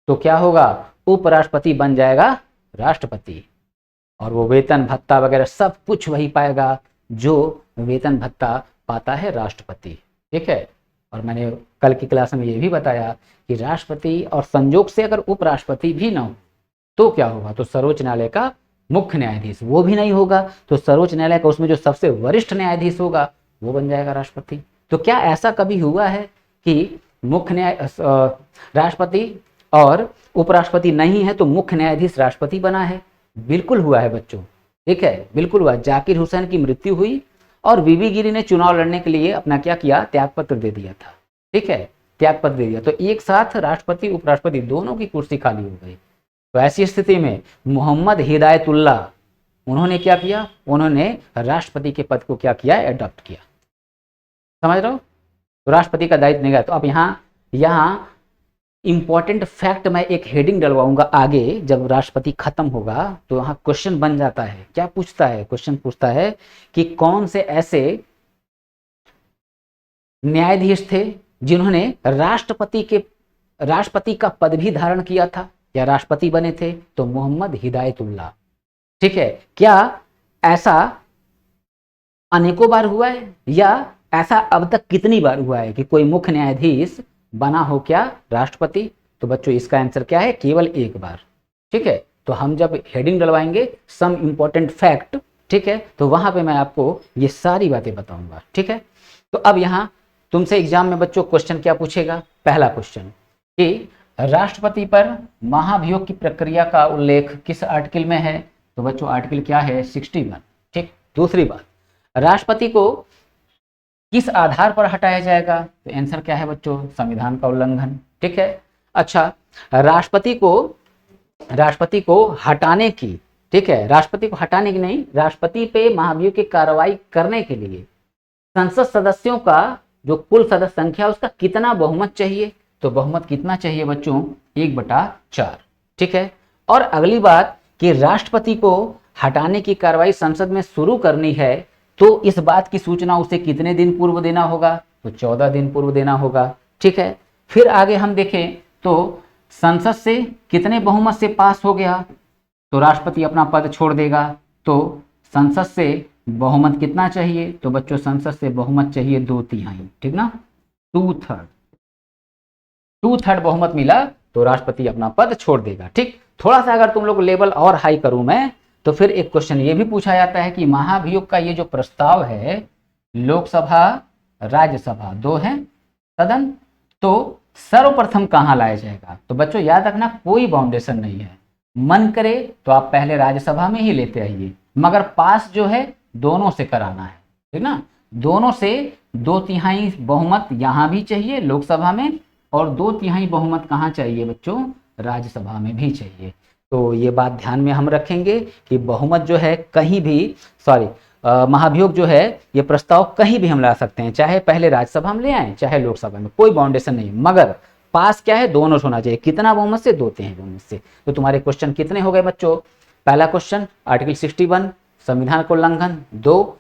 तो क्या होगा, उपराष्ट्रपति बन जाएगा राष्ट्रपति, और वो वेतन भत्ता वगैरह सब कुछ वही पाएगा जो वेतन भत्ता पाता है राष्ट्रपति। ठीक है, और मैंने कल की क्लास में ये भी बताया कि राष्ट्रपति और संयोग से अगर उपराष्ट्रपति भी ना हो तो क्या होगा, तो सर्वोच्च न्यायालय का मुख्य न्यायाधीश वो भी नहीं होगा, तो सर्वोच्च न्यायालय का उसमें जो सबसे वरिष्ठ न्यायाधीश होगा वो बन जाएगा राष्ट्रपति। तो क्या ऐसा कभी हुआ है कि मुख्य न्याय राष्ट्रपति और उपराष्ट्रपति नहीं है तो मुख्य न्यायाधीश राष्ट्रपति बना है? बिल्कुल हुआ है बच्चों। ठीक है, बिल्कुल हुआ। जाकिर हुसैन की मृत्यु हुई और बीबी गिरी ने चुनाव लड़ने के लिए अपना क्या किया, त्यागपत्र दे दिया था। ठीक है, त्यागपत्र दे दिया, तो एक साथ राष्ट्रपति उपराष्ट्रपति दोनों की कुर्सी खाली हो गई। तो ऐसी स्थिति में मोहम्मद हिदायतुल्लाह उन्होंने क्या किया, उन्होंने राष्ट्रपति के पद को क्या किया, एडॉप्ट किया। समझ रहे हो, तो राष्ट्रपति का दायित्व नहीं गया। तो अब यहाँ इंपॉर्टेंट फैक्ट मैं एक हेडिंग डलवाऊंगा आगे, जब राष्ट्रपति खत्म होगा तो यहाँ क्वेश्चन बन जाता है। क्या पूछता है, क्वेश्चन पूछता है कि कौन से ऐसे न्यायाधीश थे जिन्होंने राष्ट्रपति का पद भी धारण किया था या राष्ट्रपति बने थे, तो मोहम्मद हिदायतुल्लाह। ठीक है, क्या ऐसा अनेकों बार हुआ है या ऐसा अब तक कितनी बार हुआ है कि कोई मुख्य न्यायाधीश बना हो क्या, राष्ट्रपति? तो बच्चों इसका आंसर क्या है, केवल एक बार। ठीक है, तो हम जब हेडिंग डलवाएंगे सम इंपॉर्टेंट फैक्ट, ठीक है, तो वहां पे मैं आपको ये सारी बातें बताऊंगा। ठीक है, तो अब यहाँ तुमसे एग्जाम में बच्चों क्वेश्चन क्या पूछेगा, पहला क्वेश्चन कि राष्ट्रपति पर महाभियोग की प्रक्रिया का उल्लेख किस आर्टिकल में है? तो बच्चों आर्टिकल क्या है, 61। ठीक, दूसरी बात, राष्ट्रपति को किस आधार पर हटाया जाएगा? तो आंसर क्या है बच्चों, संविधान का उल्लंघन। ठीक है, अच्छा, राष्ट्रपति को हटाने की, ठीक है, राष्ट्रपति को हटाने की नहीं, राष्ट्रपति पे महाभियोग की कार्रवाई करने के लिए संसद सदस्यों का जो कुल सदस्य संख्या उसका कितना बहुमत चाहिए? तो बहुमत कितना चाहिए बच्चों, 1/4। ठीक है, और अगली बात कि राष्ट्रपति को हटाने की कार्रवाई संसद में शुरू करनी है तो इस बात की सूचना उसे कितने दिन पूर्व देना होगा? तो 14 दिन पूर्व देना होगा। ठीक है, फिर आगे हम देखें तो संसद से कितने बहुमत से पास हो गया तो राष्ट्रपति अपना पद छोड़ देगा। तो संसद से बहुमत कितना चाहिए? तो बच्चों संसद से बहुमत चाहिए 2/3। ठीक ना, 2/3 बहुमत मिला तो राष्ट्रपति अपना पद छोड़ देगा। ठीक, थोड़ा सा अगर तुम लोग लेवल और हाई करूं मैं तो फिर एक क्वेश्चन ये भी पूछा जाता है कि महाभियोग का ये जो प्रस्ताव है, लोकसभा राज्यसभा दो हैं सदन, तो सर्वप्रथम कहां लाया जाएगा? तो बच्चों याद रखना कोई बाउंडेशन नहीं है, मन करे तो आप पहले राज्यसभा में ही लेते आइए, मगर पास जो है दोनों से कराना है। ठीक ना, दोनों से 2/3 बहुमत यहां भी चाहिए लोकसभा में और 2/3 बहुमत कहां चाहिए बच्चों, राज्यसभा में भी चाहिए। तो ये बात ध्यान में हम रखेंगे कि बहुमत जो है कहीं भी, महाभियोग जो है ये प्रस्ताव कहीं भी हम ला सकते हैं, चाहे पहले राज्यसभा में ले आए चाहे लोकसभा में, कोई बाउंडेशन नहीं, मगर पास क्या है, दोनों होना चाहिए। कितना बहुमत से? 2/3 बहुमत से। तो तुम्हारे क्वेश्चन कितने हो गए बच्चों? पहला क्वेश्चन आर्टिकल 61 संविधान को उल्लंघन, 2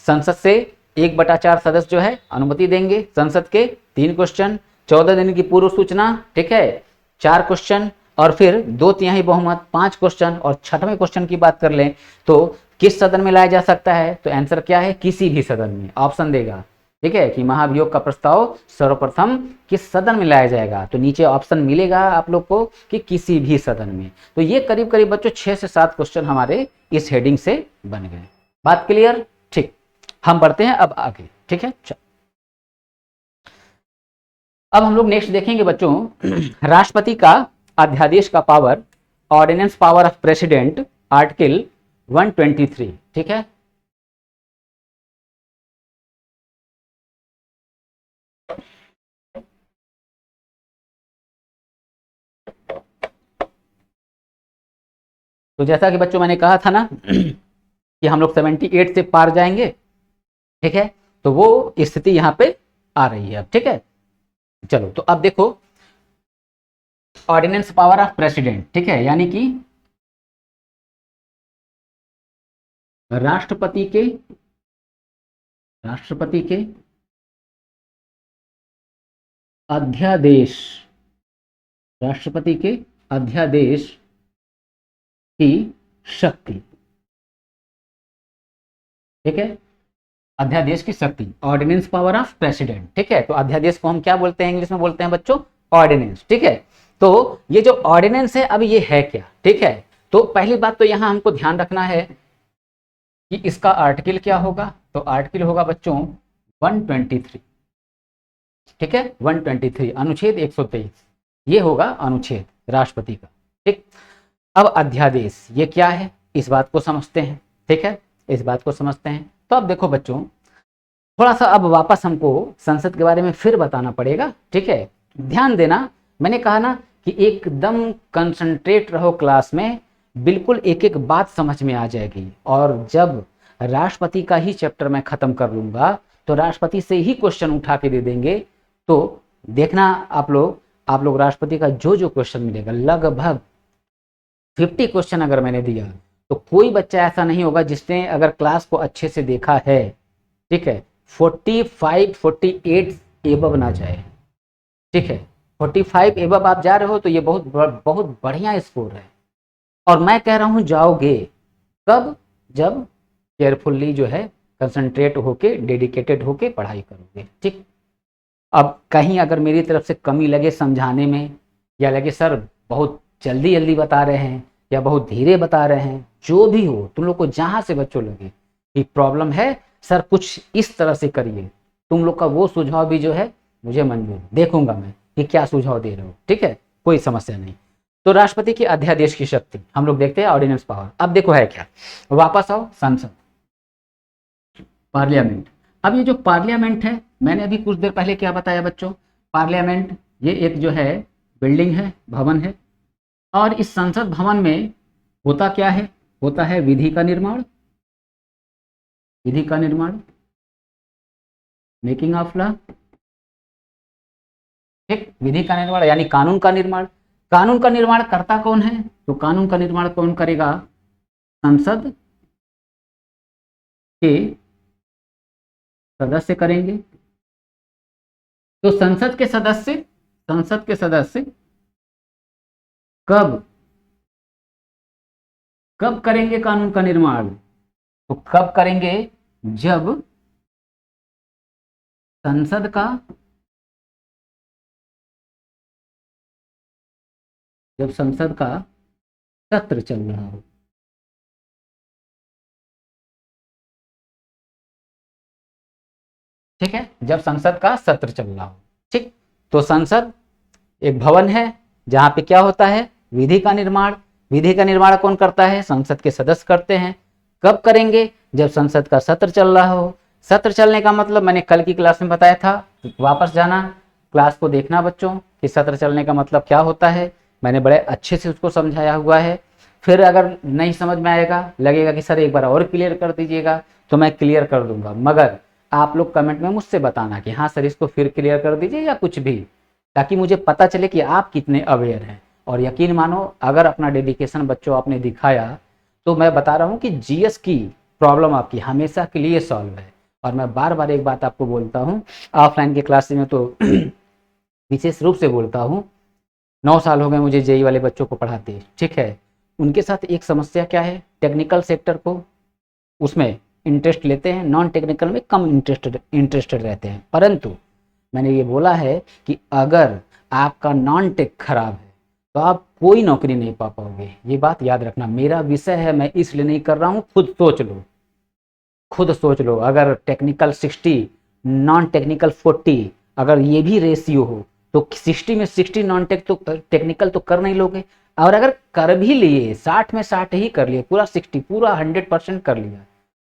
संसद से 1/4 सदस्य जो है अनुमति देंगे संसद के, 3 क्वेश्चन 14 दिन की पूर्व सूचना, ठीक है 4 क्वेश्चन, और फिर 2/3 बहुमत 5 क्वेश्चन, और छठवें क्वेश्चन की बात कर लें तो किस सदन में लाया जा सकता है? तो आंसर क्या है, किसी भी सदन में, ऑप्शन देगा। ठीक है, कि महाभियोग का प्रस्ताव सर्वप्रथम किस सदन में लाया जाएगा, तो नीचे ऑप्शन मिलेगा आप लोग को कि किसी भी सदन में। तो ये करीब करीब बच्चों 6 से 7 क्वेश्चन हमारे इस हेडिंग से बन गए। बात क्लियर? ठीक, हम बढ़ते हैं अब आगे। ठीक है, चल अब हम लोग नेक्स्ट देखेंगे बच्चों राष्ट्रपति का अध्यादेश का power, ordinance power of president, article 123। ठीक है, तो जैसा कि बच्चों मैंने कहा था ना कि हम लोग 78 से पार जाएंगे। ठीक है, तो वो स्थिति यहां पे आ रही है अब। ठीक है, चलो तो अब देखो ऑर्डिनेंस पावर ऑफ प्रेसिडेंट, ठीक है, यानी कि राष्ट्रपति के अध्यादेश, राष्ट्रपति के अध्यादेश की शक्ति। ठीक है, अध्यादेश की शक्ति, ऑर्डिनेंस पावर ऑफ प्रेसिडेंट, ठीक है। तो अध्यादेश को हम क्या बोलते हैं, इंग्लिश में बोलते हैं बच्चों ऑर्डिनेंस, ठीक है। तो ये जो ऑर्डिनेंस है अब ये है क्या, ठीक है। तो पहली बात तो यहाँ हमको ध्यान रखना है कि इसका आर्टिकल क्या होगा, तो आर्टिकल होगा बच्चों 123, ठीक है, 123 अनुच्छेद 123, ये होगा अनुच्छेद राष्ट्रपति का, ठीक। अब अध्यादेश ये क्या है, इस बात को समझते हैं, ठीक है, इस बात को समझते हैं। तो अब देखो बच्चों, थोड़ा सा अब वापस हमको संसद के बारे में फिर बताना पड़ेगा, ठीक है। ध्यान देना, मैंने कहा ना कि एकदम कंसंट्रेट रहो क्लास में, बिल्कुल एक एक बात समझ में आ जाएगी। और जब राष्ट्रपति का ही चैप्टर मैं खत्म कर लूंगा तो राष्ट्रपति से ही क्वेश्चन उठा के दे देंगे। तो देखना आप लोग राष्ट्रपति का जो जो क्वेश्चन मिलेगा, लगभग 50 क्वेश्चन अगर मैंने दिया तो कोई बच्चा ऐसा नहीं होगा जिसने अगर क्लास को अच्छे से देखा है, ठीक है, 45 48 एबव ना जाए, ठीक है। 45 एबव आप जा रहे हो तो ये बहुत बढ़िया स्कोर है। और मैं कह रहा हूं जाओगे कब, जब केयरफुल्ली जो है कंसंट्रेट होके डेडिकेटेड होके पढ़ाई करोगे, ठीक। अब कहीं अगर मेरी तरफ से कमी लगे समझाने में, या लगे सर बहुत जल्दी जल्दी बता रहे हैं या बहुत धीरे बता रहे हैं, जो भी हो, तुम लोग को जहां से बच्चों लगे कि प्रॉब्लम है सर कुछ इस तरह से करिए, तुम लोग का वो सुझाव भी जो है मुझे मंजूर, देखूंगा मैं कि क्या सुझाव दे रहे हो, ठीक है, कोई समस्या नहीं। तो राष्ट्रपति की अध्यादेश की शक्ति हम लोग देखते हैं, ऑर्डिनेंस पावर। अब देखो है क्या, वापस आओ संसद, पार्लियामेंट। अब ये जो पार्लियामेंट है, मैंने अभी कुछ देर पहले क्या बताया बच्चों, पार्लियामेंट ये एक जो है बिल्डिंग है, भवन है। और इस संसद भवन में होता क्या है, होता है विधि का निर्माण, विधि का निर्माण, मेकिंग ऑफ लॉ, ठीक, विधि का निर्माण यानी कानून का निर्माण। कानून का निर्माण करता कौन है, तो कानून का निर्माण कौन करेगा, संसद के सदस्य करेंगे। तो संसद के सदस्य कब कब करेंगे कानून का निर्माण, तो कब करेंगे, जब संसद का सत्र चल रहा हो, ठीक है, जब संसद का सत्र चल रहा हो, ठीक। तो संसद एक भवन है जहां पे क्या होता है, विधि का निर्माण। विधि का निर्माण कौन करता है, संसद के सदस्य करते हैं। कब करेंगे, जब संसद का सत्र चल रहा हो। सत्र चलने का मतलब मैंने कल की क्लास में बताया था, वापस जाना क्लास को देखना बच्चों कि सत्र चलने का मतलब क्या होता है, मैंने बड़े अच्छे से उसको समझाया हुआ है। फिर अगर नहीं समझ में आएगा, लगेगा कि सर एक बार और क्लियर कर दीजिएगा, तो मैं क्लियर कर दूंगा, मगर आप लोग कमेंट में मुझसे बताना कि हाँ सर इसको फिर क्लियर कर दीजिए या कुछ भी, ताकि मुझे पता चले कि आप कितने अवेयर हैं। और यकीन मानो अगर अपना डेडिकेशन बच्चों आपने दिखाया तो मैं बता रहा हूँ कि जीएस की प्रॉब्लम आपकी हमेशा के लिए सॉल्व है। और मैं बार बार एक बात आपको बोलता हूँ, ऑफलाइन के क्लास में तो विशेष रूप से बोलता हूँ, 9 साल हो गए मुझे जेई वाले बच्चों को पढ़ाते, ठीक है। उनके साथ एक समस्या क्या है, टेक्निकल सेक्टर को उसमें इंटरेस्ट लेते हैं, नॉन टेक्निकल में कम इंटरेस्टेड रहते हैं। परंतु मैंने ये बोला है कि अगर आपका नॉन टेक खराब है तो आप कोई नौकरी नहीं पा पाओगे, ये बात याद रखना। मेरा विषय है, मैं इसलिए नहीं कर रहा हूँ, खुद सोच लो, अगर टेक्निकल 60 नॉन टेक्निकल 40 अगर ये भी रेशियो हो तो 60 में 60 नॉन टेक्निकल तो कर नहीं लोगे। और अगर कर भी लिए 60 में 60 ही कर लिए, पूरा 60 पूरा 100% कर लिया,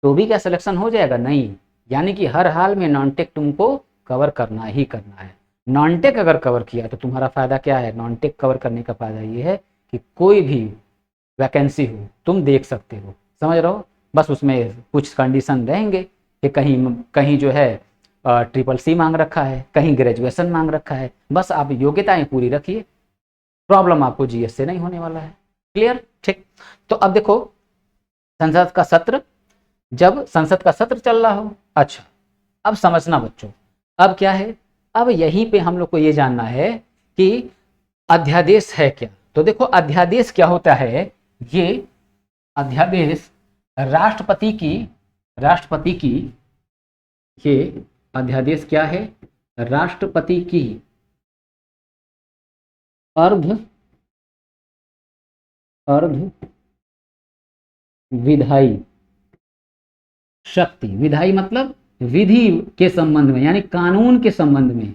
तो भी क्या सिलेक्शन हो जाएगा, नहीं। यानी कि हर हाल में नॉन टेक तुमको कवर करना ही करना है। नॉन टेक अगर कवर किया तो तुम्हारा फायदा क्या है, नॉन टेक कवर करने का फायदा ये है कि कोई भी वैकेंसी हो तुम देख सकते हो, समझ रहे हो। बस उसमें कुछ कंडीशन रहेंगे कि कहीं कहीं जो है CCC मांग रखा है, कहीं ग्रेजुएशन मांग रखा है, बस आप योग्यताएं पूरी रखिए, प्रॉब्लम आपको जीएस से नहीं होने वाला है। क्लियर, ठीक। तो अब देखो संसद का सत्र, जब संसद का सत्र चल रहा हो। अच्छा, अब समझना बच्चों, अब क्या है, अब यहीं पे हम लोग को ये जानना है कि अध्यादेश है क्या। तो देखो अध्यादेश क्या होता है, ये अध्यादेश राष्ट्रपति की ये अध्यादेश क्या है? राष्ट्रपति की अर्ध विधायी शक्ति, विधायी मतलब विधि के संबंध में, यानी कानून के संबंध में,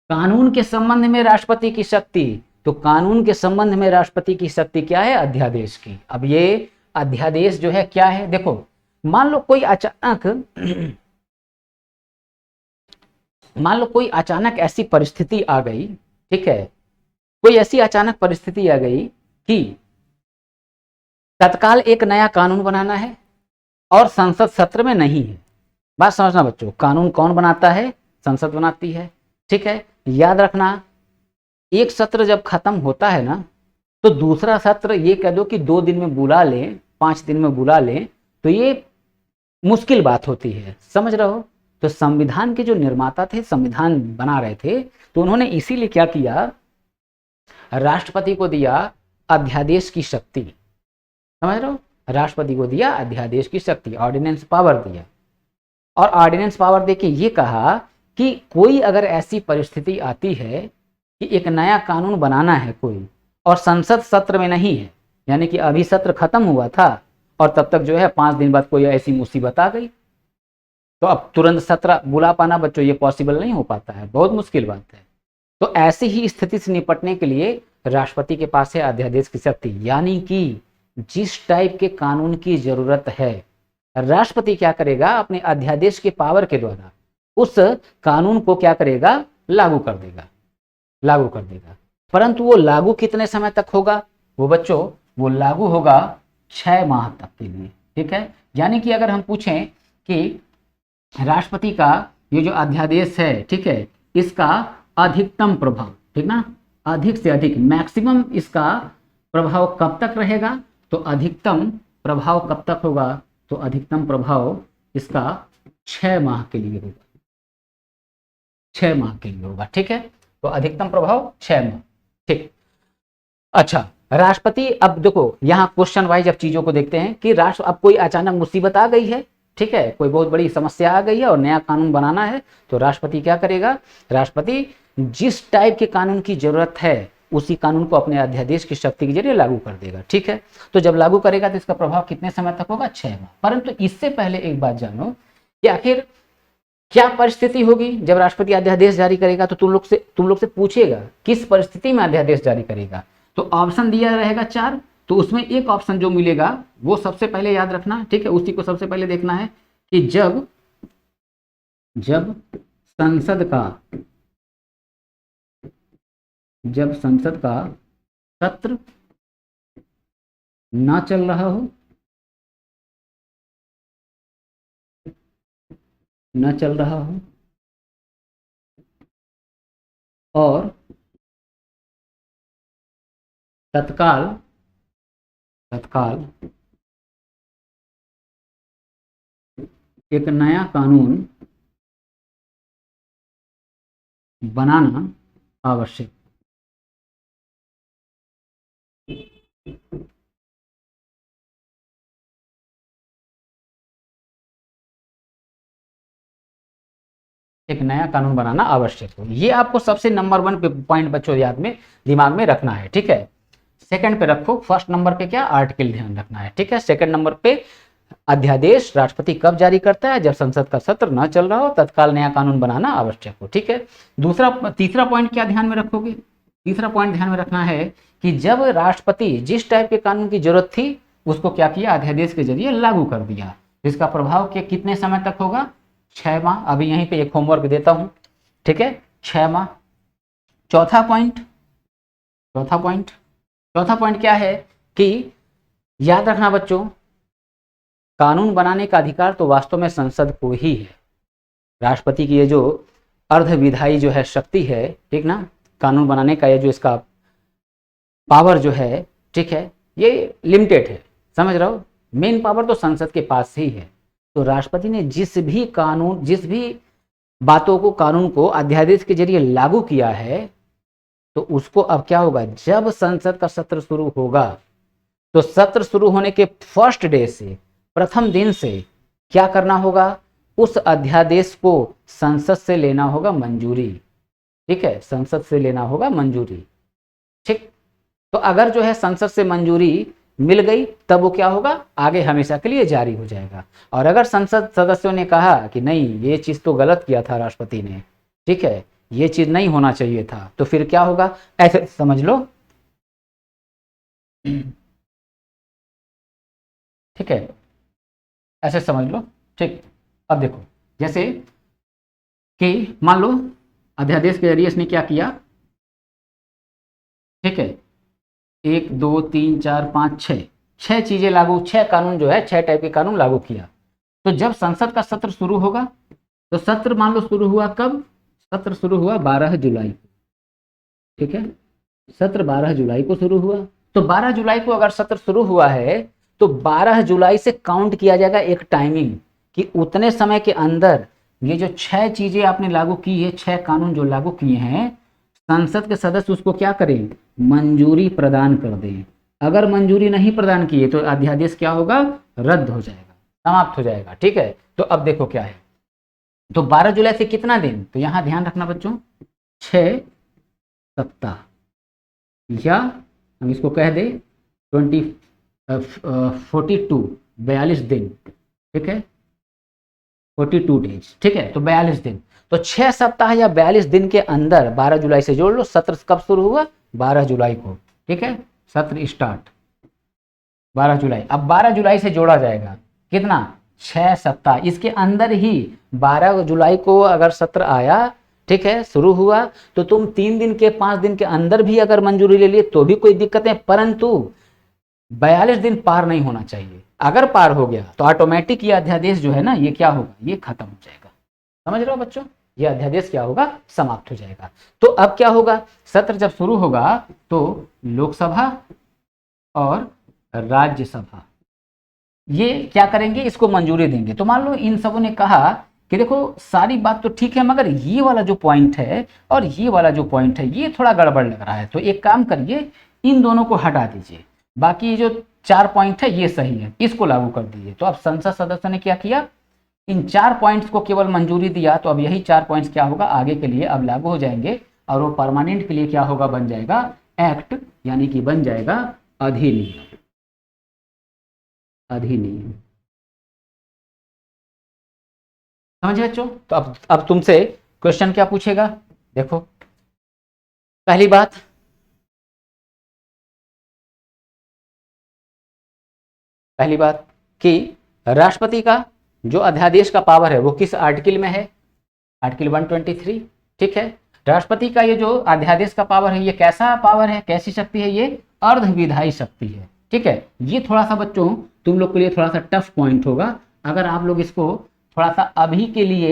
कानून के संबंध में राष्ट्रपति की शक्ति। तो कानून के संबंध में राष्ट्रपति की शक्ति क्या है? अध्यादेश की। अब ये अध्यादेश जो है क्या है? देखो, मान लो कोई अचानक ऐसी परिस्थिति आ गई, ठीक है, कोई ऐसी अचानक परिस्थिति आ गई कि तत्काल एक नया कानून बनाना है और संसद सत्र में नहीं है। बात समझना बच्चों, कानून कौन बनाता है? संसद बनाती है, ठीक है। याद रखना, एक सत्र जब खत्म होता है ना, तो दूसरा सत्र ये कह दो कि 2 दिन में बुला लें, 5 दिन में बुला लें, तो ये मुश्किल बात होती है, समझ रहे हो। तो संविधान के जो निर्माता थे, संविधान बना रहे थे, तो उन्होंने इसीलिए क्या किया, राष्ट्रपति को दिया अध्यादेश की शक्ति, समझ रहे हो, राष्ट्रपति को दिया अध्यादेश की शक्ति, ऑर्डिनेंस पावर दिया। और ऑर्डिनेंस पावर देके ये कहा कि कोई अगर ऐसी परिस्थिति आती है कि एक नया कानून बनाना है कोई, और संसद सत्र में नहीं है, यानी कि अभी सत्र खत्म हुआ था और तब तक जो है 5 दिन बाद कोई ऐसी मुसीबत आ गई, तो अब तुरंत सत्र बुला पाना बच्चों ये पॉसिबल नहीं हो पाता है, बहुत मुश्किल बात है। तो ऐसी ही स्थिति से निपटने के लिए राष्ट्रपति के पास है अध्यादेश की शक्ति, यानी कि जिस टाइप के कानून की जरूरत है, राष्ट्रपति क्या करेगा, अपने अध्यादेश के पावर के द्वारा उस कानून को क्या करेगा, लागू कर देगा। परंतु वो लागू कितने समय तक होगा? वो बच्चों, वो लागू होगा 6 माह तक के लिए, ठीक है। यानी कि अगर हम पूछें कि राष्ट्रपति का ये जो अध्यादेश है, ठीक है, इसका अधिकतम प्रभाव, ठीक ना, अधिक से अधिक, मैक्सिमम इसका प्रभाव कब तक रहेगा? तो अधिकतम प्रभाव कब तक होगा? तो अधिकतम प्रभाव इसका 6 माह के लिए होगा, 6 माह के लिए होगा, ठीक है। तो अधिकतम प्रभाव 6 माह, ठीक। अच्छा, राष्ट्रपति, अब देखो यहाँ क्वेश्चन वाइज अब चीजों को देखते हैं कि राष्ट्र, अब कोई अचानक मुसीबत आ गई है, ठीक है, कोई बहुत बड़ी समस्या आ गई है और नया कानून बनाना है, तो राष्ट्रपति क्या करेगा? राष्ट्रपति जिस टाइप के कानून की जरूरत है उसी कानून को अपने अध्यादेश की शक्ति के जरिए लागू कर देगा, ठीक है। तो जब लागू करेगा तो इसका प्रभाव कितने समय तक होगा? 6 माह। परंतु इससे पहले एक बात जानो कि आखिर क्या परिस्थिति होगी जब राष्ट्रपति अध्यादेश जारी करेगा? तो तुम लोग से पूछेगा किस परिस्थिति में अध्यादेश जारी करेगा। तो ऑप्शन दिया रहेगा 4, तो उसमें एक ऑप्शन जो मिलेगा वो सबसे पहले याद रखना, ठीक है, उसी को सबसे पहले देखना है कि जब संसद का सत्र ना चल रहा हो, और तत्काल एक नया कानून बनाना आवश्यक। एक नया कानून बनाना आवश्यक हो, ये आपको सबसे नंबर 1 पॉइंट बच्चों याद में, दिमाग में रखना है, ठीक है। सेकंड पे रखो, फर्स्ट नंबर पे क्या, आर्टिकल ध्यान रखना है, ठीक है। सेकंड नंबर पे अध्यादेश राष्ट्रपति कब जारी करता है? जब संसद का सत्र न चल रहा हो, तत्काल नया कानून बनाना आवश्यक हो, ठीक है। तीसरा पॉइंट क्या ध्यान में रखोगे? तीसरा पॉइंट ध्यान में रखना है कि जब राष्ट्रपति जिस टाइप के कानून की जरूरत थी उसको क्या किया? अध्यादेश के जरिए लागू कर दिया। इसका प्रभाव के कितने समय तक होगा? 6 माह। अभी यहीं पे एक होमवर्क देता हूं, ठीक है, 6 माह। चौथा पॉइंट क्या है कि याद रखना बच्चों, कानून बनाने का अधिकार तो वास्तव में संसद को ही है। राष्ट्रपति की ये जो अर्धविधायी जो है शक्ति है, ठीक ना, कानून बनाने का ये जो इसका पावर जो है, ठीक है, ये लिमिटेड है, समझ रहे हो। मेन पावर तो संसद के पास ही है। तो राष्ट्रपति ने जिस भी बातों को, कानून को अध्यादेश के जरिए लागू किया है, तो उसको अब क्या होगा? जब संसद का सत्र शुरू होगा तो सत्र शुरू होने के फर्स्ट डे से, प्रथम दिन से क्या करना होगा? उस अध्यादेश को संसद से लेना होगा मंजूरी। ठीक है, संसद से लेना होगा मंजूरी। ठीक, तो अगर जो है संसद से मंजूरी मिल गई तब वो क्या होगा, आगे हमेशा के लिए जारी हो जाएगा। और अगर संसद सदस्यों ने कहा कि नहीं ये चीज तो गलत किया था राष्ट्रपति ने, ठीक है, ये चीज नहीं होना चाहिए था, तो फिर क्या होगा, ऐसे समझ लो। ठीक है, ऐसे समझ लो। ठीक, अब देखो, जैसे कि मान लो अध्यादेश के जरिए इसने क्या किया, ठीक है, 1 2 3 4 5 6 छह चीजें लागू, छह कानून जो है, छह टाइप के कानून लागू किया। तो जब संसद का सत्र शुरू होगा, तो सत्र मान लो शुरू हुआ कब, सत्र शुरू हुआ 12 जुलाई को। ठीक है, सत्र 12 जुलाई को शुरू हुआ। तो 12 जुलाई को अगर सत्र शुरू हुआ है तो 12 जुलाई से काउंट किया जाएगा एक टाइमिंग, कि उतने समय के अंदर ये जो छह चीजें आपने लागू की है, छह कानून जो लागू किए हैं, संसद के सदस्य उसको क्या करें, मंजूरी प्रदान कर दें। अगर मंजूरी नहीं प्रदान किए तो अध्यादेश क्या होगा, रद्द हो जाएगा, समाप्त हो जाएगा। ठीक है, तो अब देखो क्या है, तो 12 जुलाई से कितना दिन, तो यहां ध्यान रखना बच्चों, 6 सप्ताह, या हम इसको कह दें 42 42 दिन। ठीक है, 42 डेज। ठीक है, तो 42 दिन, तो 6 सप्ताह या 42 दिन के अंदर 12 जुलाई से जोड़ लो, सत्र कब शुरू हुआ, 12 जुलाई को। ठीक है, सत्र स्टार्ट 12 जुलाई। अब 12 जुलाई से जोड़ा जाएगा कितना, 6 सप्ताह, इसके अंदर ही 12 जुलाई को अगर सत्र आया, ठीक है, शुरू हुआ, तो तुम 3 दिन के 5 दिन के अंदर भी अगर मंजूरी ले लिए तो भी कोई दिक्कत है, परंतु 42 दिन पार नहीं होना चाहिए। अगर पार हो गया तो ऑटोमेटिक ये अध्यादेश जो है ना, ये क्या होगा, ये खत्म हो जाएगा। समझ रहे हो बच्चों, ये अध्यादेश क्या होगा, समाप्त हो जाएगा। तो अब क्या होगा, सत्र जब शुरू होगा तो लोकसभा और राज्यसभा ये क्या करेंगे, इसको मंजूरी देंगे। तो मान लो इन सबों ने कहा कि देखो सारी बात तो ठीक है, मगर ये वाला जो पॉइंट है और ये वाला जो पॉइंट है ये थोड़ा गड़बड़ लग रहा है, तो एक काम करिए, इन दोनों को हटा दीजिए, बाकी जो 4 पॉइंट है ये सही है, इसको लागू कर दीजिए। तो अब संसद सदस्य ने क्या किया, इन 4 पॉइंट्स को केवल मंजूरी दिया, तो अब यही 4 पॉइंट्स क्या होगा, आगे के लिए अब लागू हो जाएंगे, और वो परमानेंट के लिए क्या होगा, बन जाएगा एक्ट, यानी कि बन जाएगा अधिनियम। अधिनियम, समझे बच्चों। तो अब तुमसे क्वेश्चन क्या पूछेगा, देखो पहली बात, कि राष्ट्रपति का जो अध्यादेश का पावर है वो किस आर्टिकल में है, आर्टिकल 123। ठीक है, राष्ट्रपति का ये जो अध्यादेश का पावर है ये कैसा पावर है, कैसी शक्ति है, ये अर्धविधायी शक्ति है। ठीक है, ये थोड़ा सा बच्चों तुम लोग के लिए थोड़ा सा टफ पॉइंट होगा, अगर आप लोग इसको थोड़ा सा अभी के लिए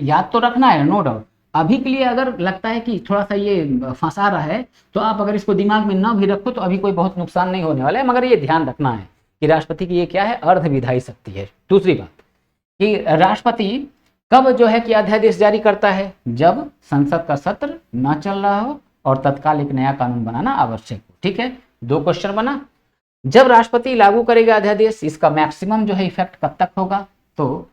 याद तो रखना है, नो डाउट। अभी के लिए अगर लगता है कि थोड़ा सा ये फंसा रहा है, तो आप अगर इसको दिमाग में ना भी रखो तो अभी कोई बहुत नुकसान नहीं होने वाला है, मगर ये ध्यान रखना है कि राष्ट्रपति की ये क्या है, अर्धविधायी शक्ति है। दूसरी बात कि राष्ट्रपति कब जो है कि अध्यादेश जारी करता है, जब संसद का सत्र ना चल रहा हो और तत्काल एक नया कानून बनाना आवश्यक हो। ठीक है, 2 क्वेश्चन बना। जब राष्ट्रपति लागू करेगा अध्यादेश, इसका मैक्सिमम जो है इफेक्ट कब तक होगा, तो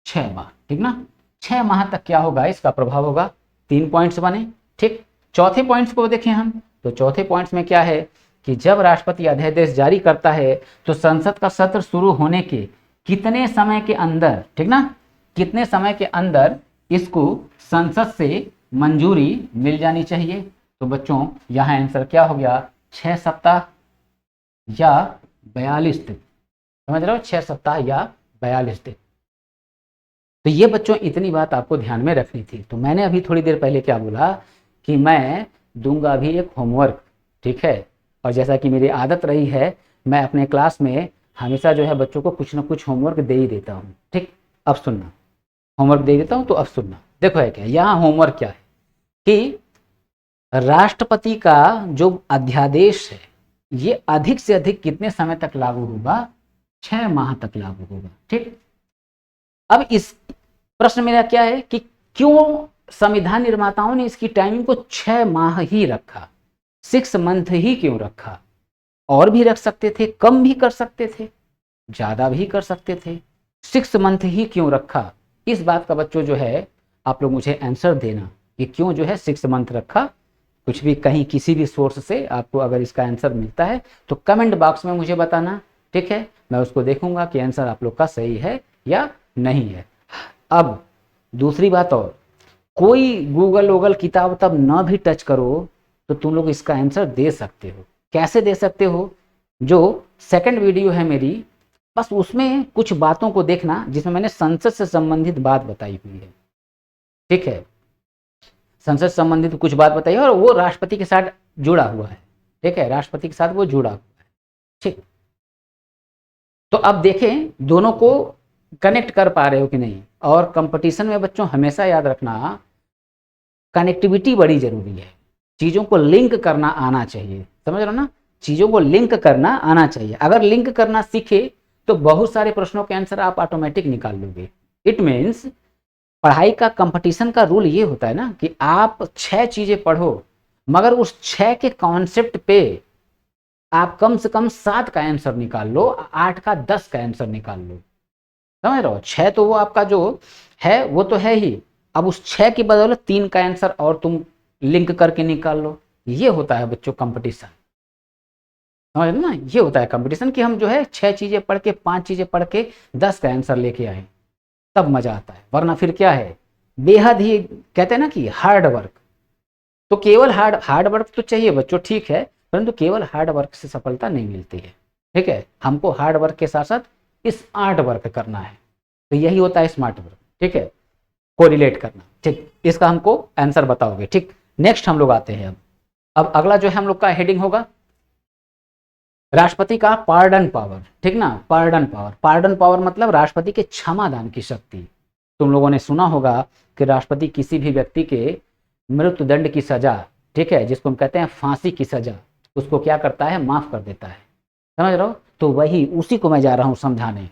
6 माह। ठीक ना, 6 माह तक क्या होगा, इसका प्रभाव होगा। 3 पॉइंट्स बने। ठीक, चौथे पॉइंट्स को देखें हम, तो चौथे पॉइंट्स में क्या है कि जब राष्ट्रपति अध्यादेश जारी करता है तो संसद का सत्र शुरू होने के कितने समय के अंदर, ठीक ना, कितने समय के अंदर इसको संसद से मंजूरी मिल जानी चाहिए। तो बच्चों यहाँ आंसर क्या हो गया, 6 सप्ताह या 42 दिन। समझ रहे हो, 6 सप्ताह या 42 दिन। तो ये बच्चों इतनी बात आपको ध्यान में रखनी थी। तो मैंने अभी थोड़ी देर पहले क्या बोला कि मैं दूंगा अभी एक होमवर्क। ठीक है, और जैसा कि मेरी आदत रही है, मैं अपने क्लास में हमेशा जो है बच्चों को कुछ ना कुछ होमवर्क दे ही देता हूँ। ठीक, अब सुनना, होमवर्क दे देता हूँ तो अब सुनना। देखो है क्या, यहाँ होमवर्क क्या है कि राष्ट्रपति का जो अध्यादेश है ये अधिक से अधिक कितने समय तक लागू होगा, 6 माह तक लागू होगा। ठीक, अब इस प्रश्न मेरा क्या है कि क्यों संविधान निर्माताओं ने इसकी टाइमिंग को 6 माह ही रखा, 6 मंथ ही क्यों रखा, और भी रख सकते थे, कम भी कर सकते थे, ज्यादा भी कर सकते थे, 6 मंथ ही क्यों रखा, इस बात का बच्चों जो है आप लोग मुझे आंसर देना कि क्यों जो है 6 मंथ रखा। कुछ भी कहीं किसी भी सोर्स से आपको अगर इसका आंसर मिलता है तो कमेंट बॉक्स में मुझे बताना, ठीक है। मैं उसको देखूंगा कि आंसर आप लोग का सही है या नहीं है। अब दूसरी बात और, कोई गूगल वूगल किताब तब ना भी टच करो तो तुम लोग इसका आंसर दे सकते हो। कैसे दे सकते हो, जो सेकंड वीडियो है मेरी, बस उसमें कुछ बातों को देखना जिसमें मैंने संसद से संबंधित बात बताई हुई है, ठीक है। संसद से संबंधित कुछ बात बताई है और वो राष्ट्रपति के साथ जुड़ा हुआ है, ठीक है, राष्ट्रपति के साथ वो जुड़ा हुआ है, ठीक। तो अब देखें दोनों को कनेक्ट कर पा रहे हो कि नहीं। और कंपटीशन में बच्चों हमेशा याद रखना, कनेक्टिविटी बड़ी जरूरी है, चीज़ों को लिंक करना आना चाहिए, समझ रहे हो ना, चीज़ों को लिंक करना आना चाहिए। अगर लिंक करना सीखे तो बहुत सारे प्रश्नों के आंसर आप ऑटोमेटिक निकाल लोगे। इट मीन्स पढ़ाई का कंपटीशन का रूल ये होता है ना कि आप 6 चीज़ें पढ़ो मगर उस 6 के कॉन्सेप्ट पे आप कम से कम 7 का आंसर निकाल लो, 8 का 10 का आंसर निकाल लो, समझ रहे हो। 6 तो वो आपका जो है वो तो है ही, अब उस 6 की बदौलत 3 का आंसर और तुम लिंक करके निकाल लो। ये होता है बच्चों कंपटीशन, समझ रहे ना, ये होता है कंपटीशन कि हम जो है 6 चीजें पढ़ के 5 चीजें पढ़ के 10 का आंसर लेके आए, तब मजा आता है। वरना फिर क्या है, बेहद ही कहते हैं ना कि हार्ड वर्क, तो केवल हार्ड हार्ड वर्क तो चाहिए बच्चों, ठीक है, परंतु केवल हार्ड वर्क से सफलता नहीं मिलती है, ठीक है। हमको हार्ड वर्क के साथ साथ स्मार्ट वर्क करना है, तो यही होता है स्मार्ट वर्क, ठीक है, कोरिलेट करना, ठीक। इसका हमको आंसर बताओगे, ठीक। नेक्स्ट हम लोग आते हैं अब अगला जो है हम लोग का हेडिंग होगा राष्ट्रपति का पार्डन पावर, ठीक ना, पार्डन पावर। पार्डन पावर मतलब राष्ट्रपति के क्षमा दान की शक्ति। तुम लोगों ने सुना होगा कि राष्ट्रपति किसी भी व्यक्ति के मृत्युदंड की सजा, ठीक है, जिसको हम कहते हैं फांसी की सजा, उसको क्या करता है, माफ कर देता है, समझ रहे हो। तो वही उसी को मैं जा रहा हूं समझाने,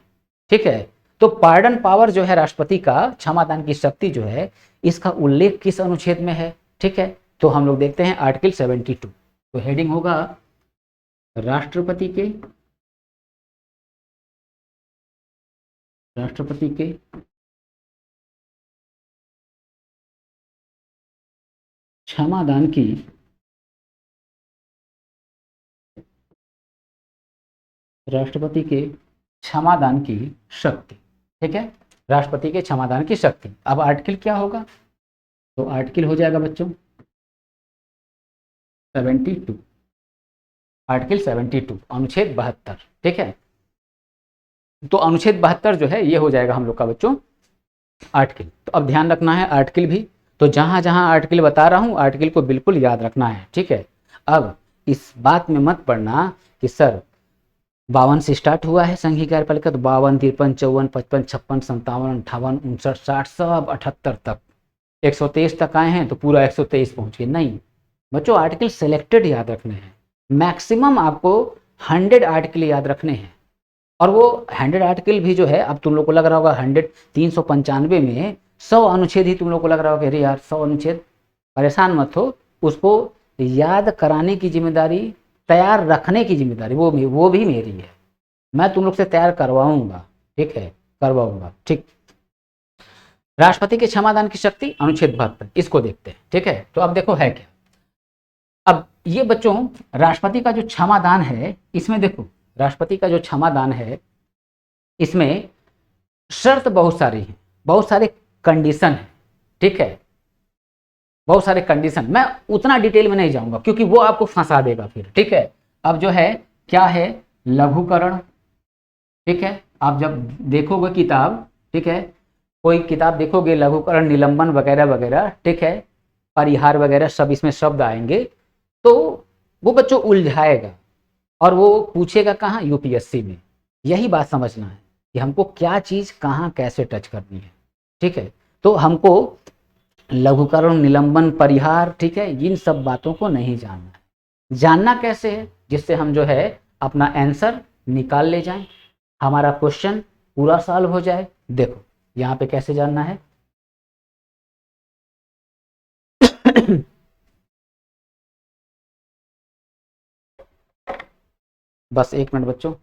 ठीक है। तो पार्डन पावर जो है राष्ट्रपति का, क्षमा दान की शक्ति जो है, इसका उल्लेख किस अनुच्छेद में है, ठीक है। तो हम लोग देखते हैं आर्टिकल 72। तो हेडिंग होगा राष्ट्रपति के राष्ट्रपति के क्षमादान की राष्ट्रपति के क्षमादान की शक्ति, ठीक है, राष्ट्रपति के क्षमादान की शक्ति। अब आर्टिकल क्या होगा, तो आर्टिकल हो जाएगा बच्चों 72, आर्टिकल 72 अनुच्छेद 72, ठीक है। तो अनुच्छेद 72 जो है ये हो जाएगा हम लोग का बच्चों आर्टिकल। तो अब ध्यान रखना है आर्टिकल भी, तो जहां जहां आर्टिकल बता रहा हूं आर्टिकल को बिल्कुल याद रखना है, ठीक है। अब इस बात में मत पढ़ना कि सर 52 से स्टार्ट हुआ है संघीय कार्यपालिका, तो 52, 53, 54, 55, 56, 57, 58, 59, 60 सब 78 तक, 123 तक आए हैं तो पूरा 123 पहुंच गए, नहीं बच्चों, आर्टिकल सेलेक्टेड याद रखने हैं। मैक्सिमम आपको 100 आर्टिकल याद रखने हैं, और वो 100 आर्टिकल भी जो है, अब तुम लोग को लग रहा होगा 100, 395 में 100 अनुच्छेद ही तुम लोग को लग रहा होगा, अरे यार 100 अनुच्छेद, परेशान मत हो, उसको याद कराने की जिम्मेदारी, तैयार रखने की जिम्मेदारी वो भी मेरी है, मैं तुम लोग से तैयार करवाऊंगा, ठीक है, करवाऊंगा, ठीक। राष्ट्रपति के क्षमादान की शक्ति अनुच्छेद 72, इसको देखते हैं, ठीक है। तो अब देखो है क्या, अब ये बच्चों राष्ट्रपति का जो क्षमादान है, इसमें देखो राष्ट्रपति का जो क्षमादान है इसमें शर्त बहुत सारी हैं, बहुत सारे कंडीशन है, ठीक है, बहुत सारे कंडीशन। मैं उतना डिटेल में नहीं जाऊंगा क्योंकि वो आपको फंसा देगा फिर, ठीक है। अब जो है क्या है, लघुकरण, ठीक है, आप जब देखोगे किताब, ठीक है, कोई किताब देखोगे लघुकरण, निलंबन वगैरह वगैरह, ठीक है, परिहार वगैरह सब इसमें शब्द आएंगे, तो वो बच्चों उलझाएगा और वो पूछेगा कहाँ, यूपीएससी में। यही बात समझना है कि हमको क्या चीज कहाँ कैसे टच करनी है, ठीक है। तो हमको लघुकरण, निलंबन, परिहार, ठीक है, इन सब बातों को नहीं जानना है। जानना कैसे है, जिससे हम जो है अपना आंसर निकाल ले जाएं, हमारा क्वेश्चन पूरा सॉल्व हो जाए। देखो यहाँ पे कैसे जानना है बस एक मिनट बच्चों,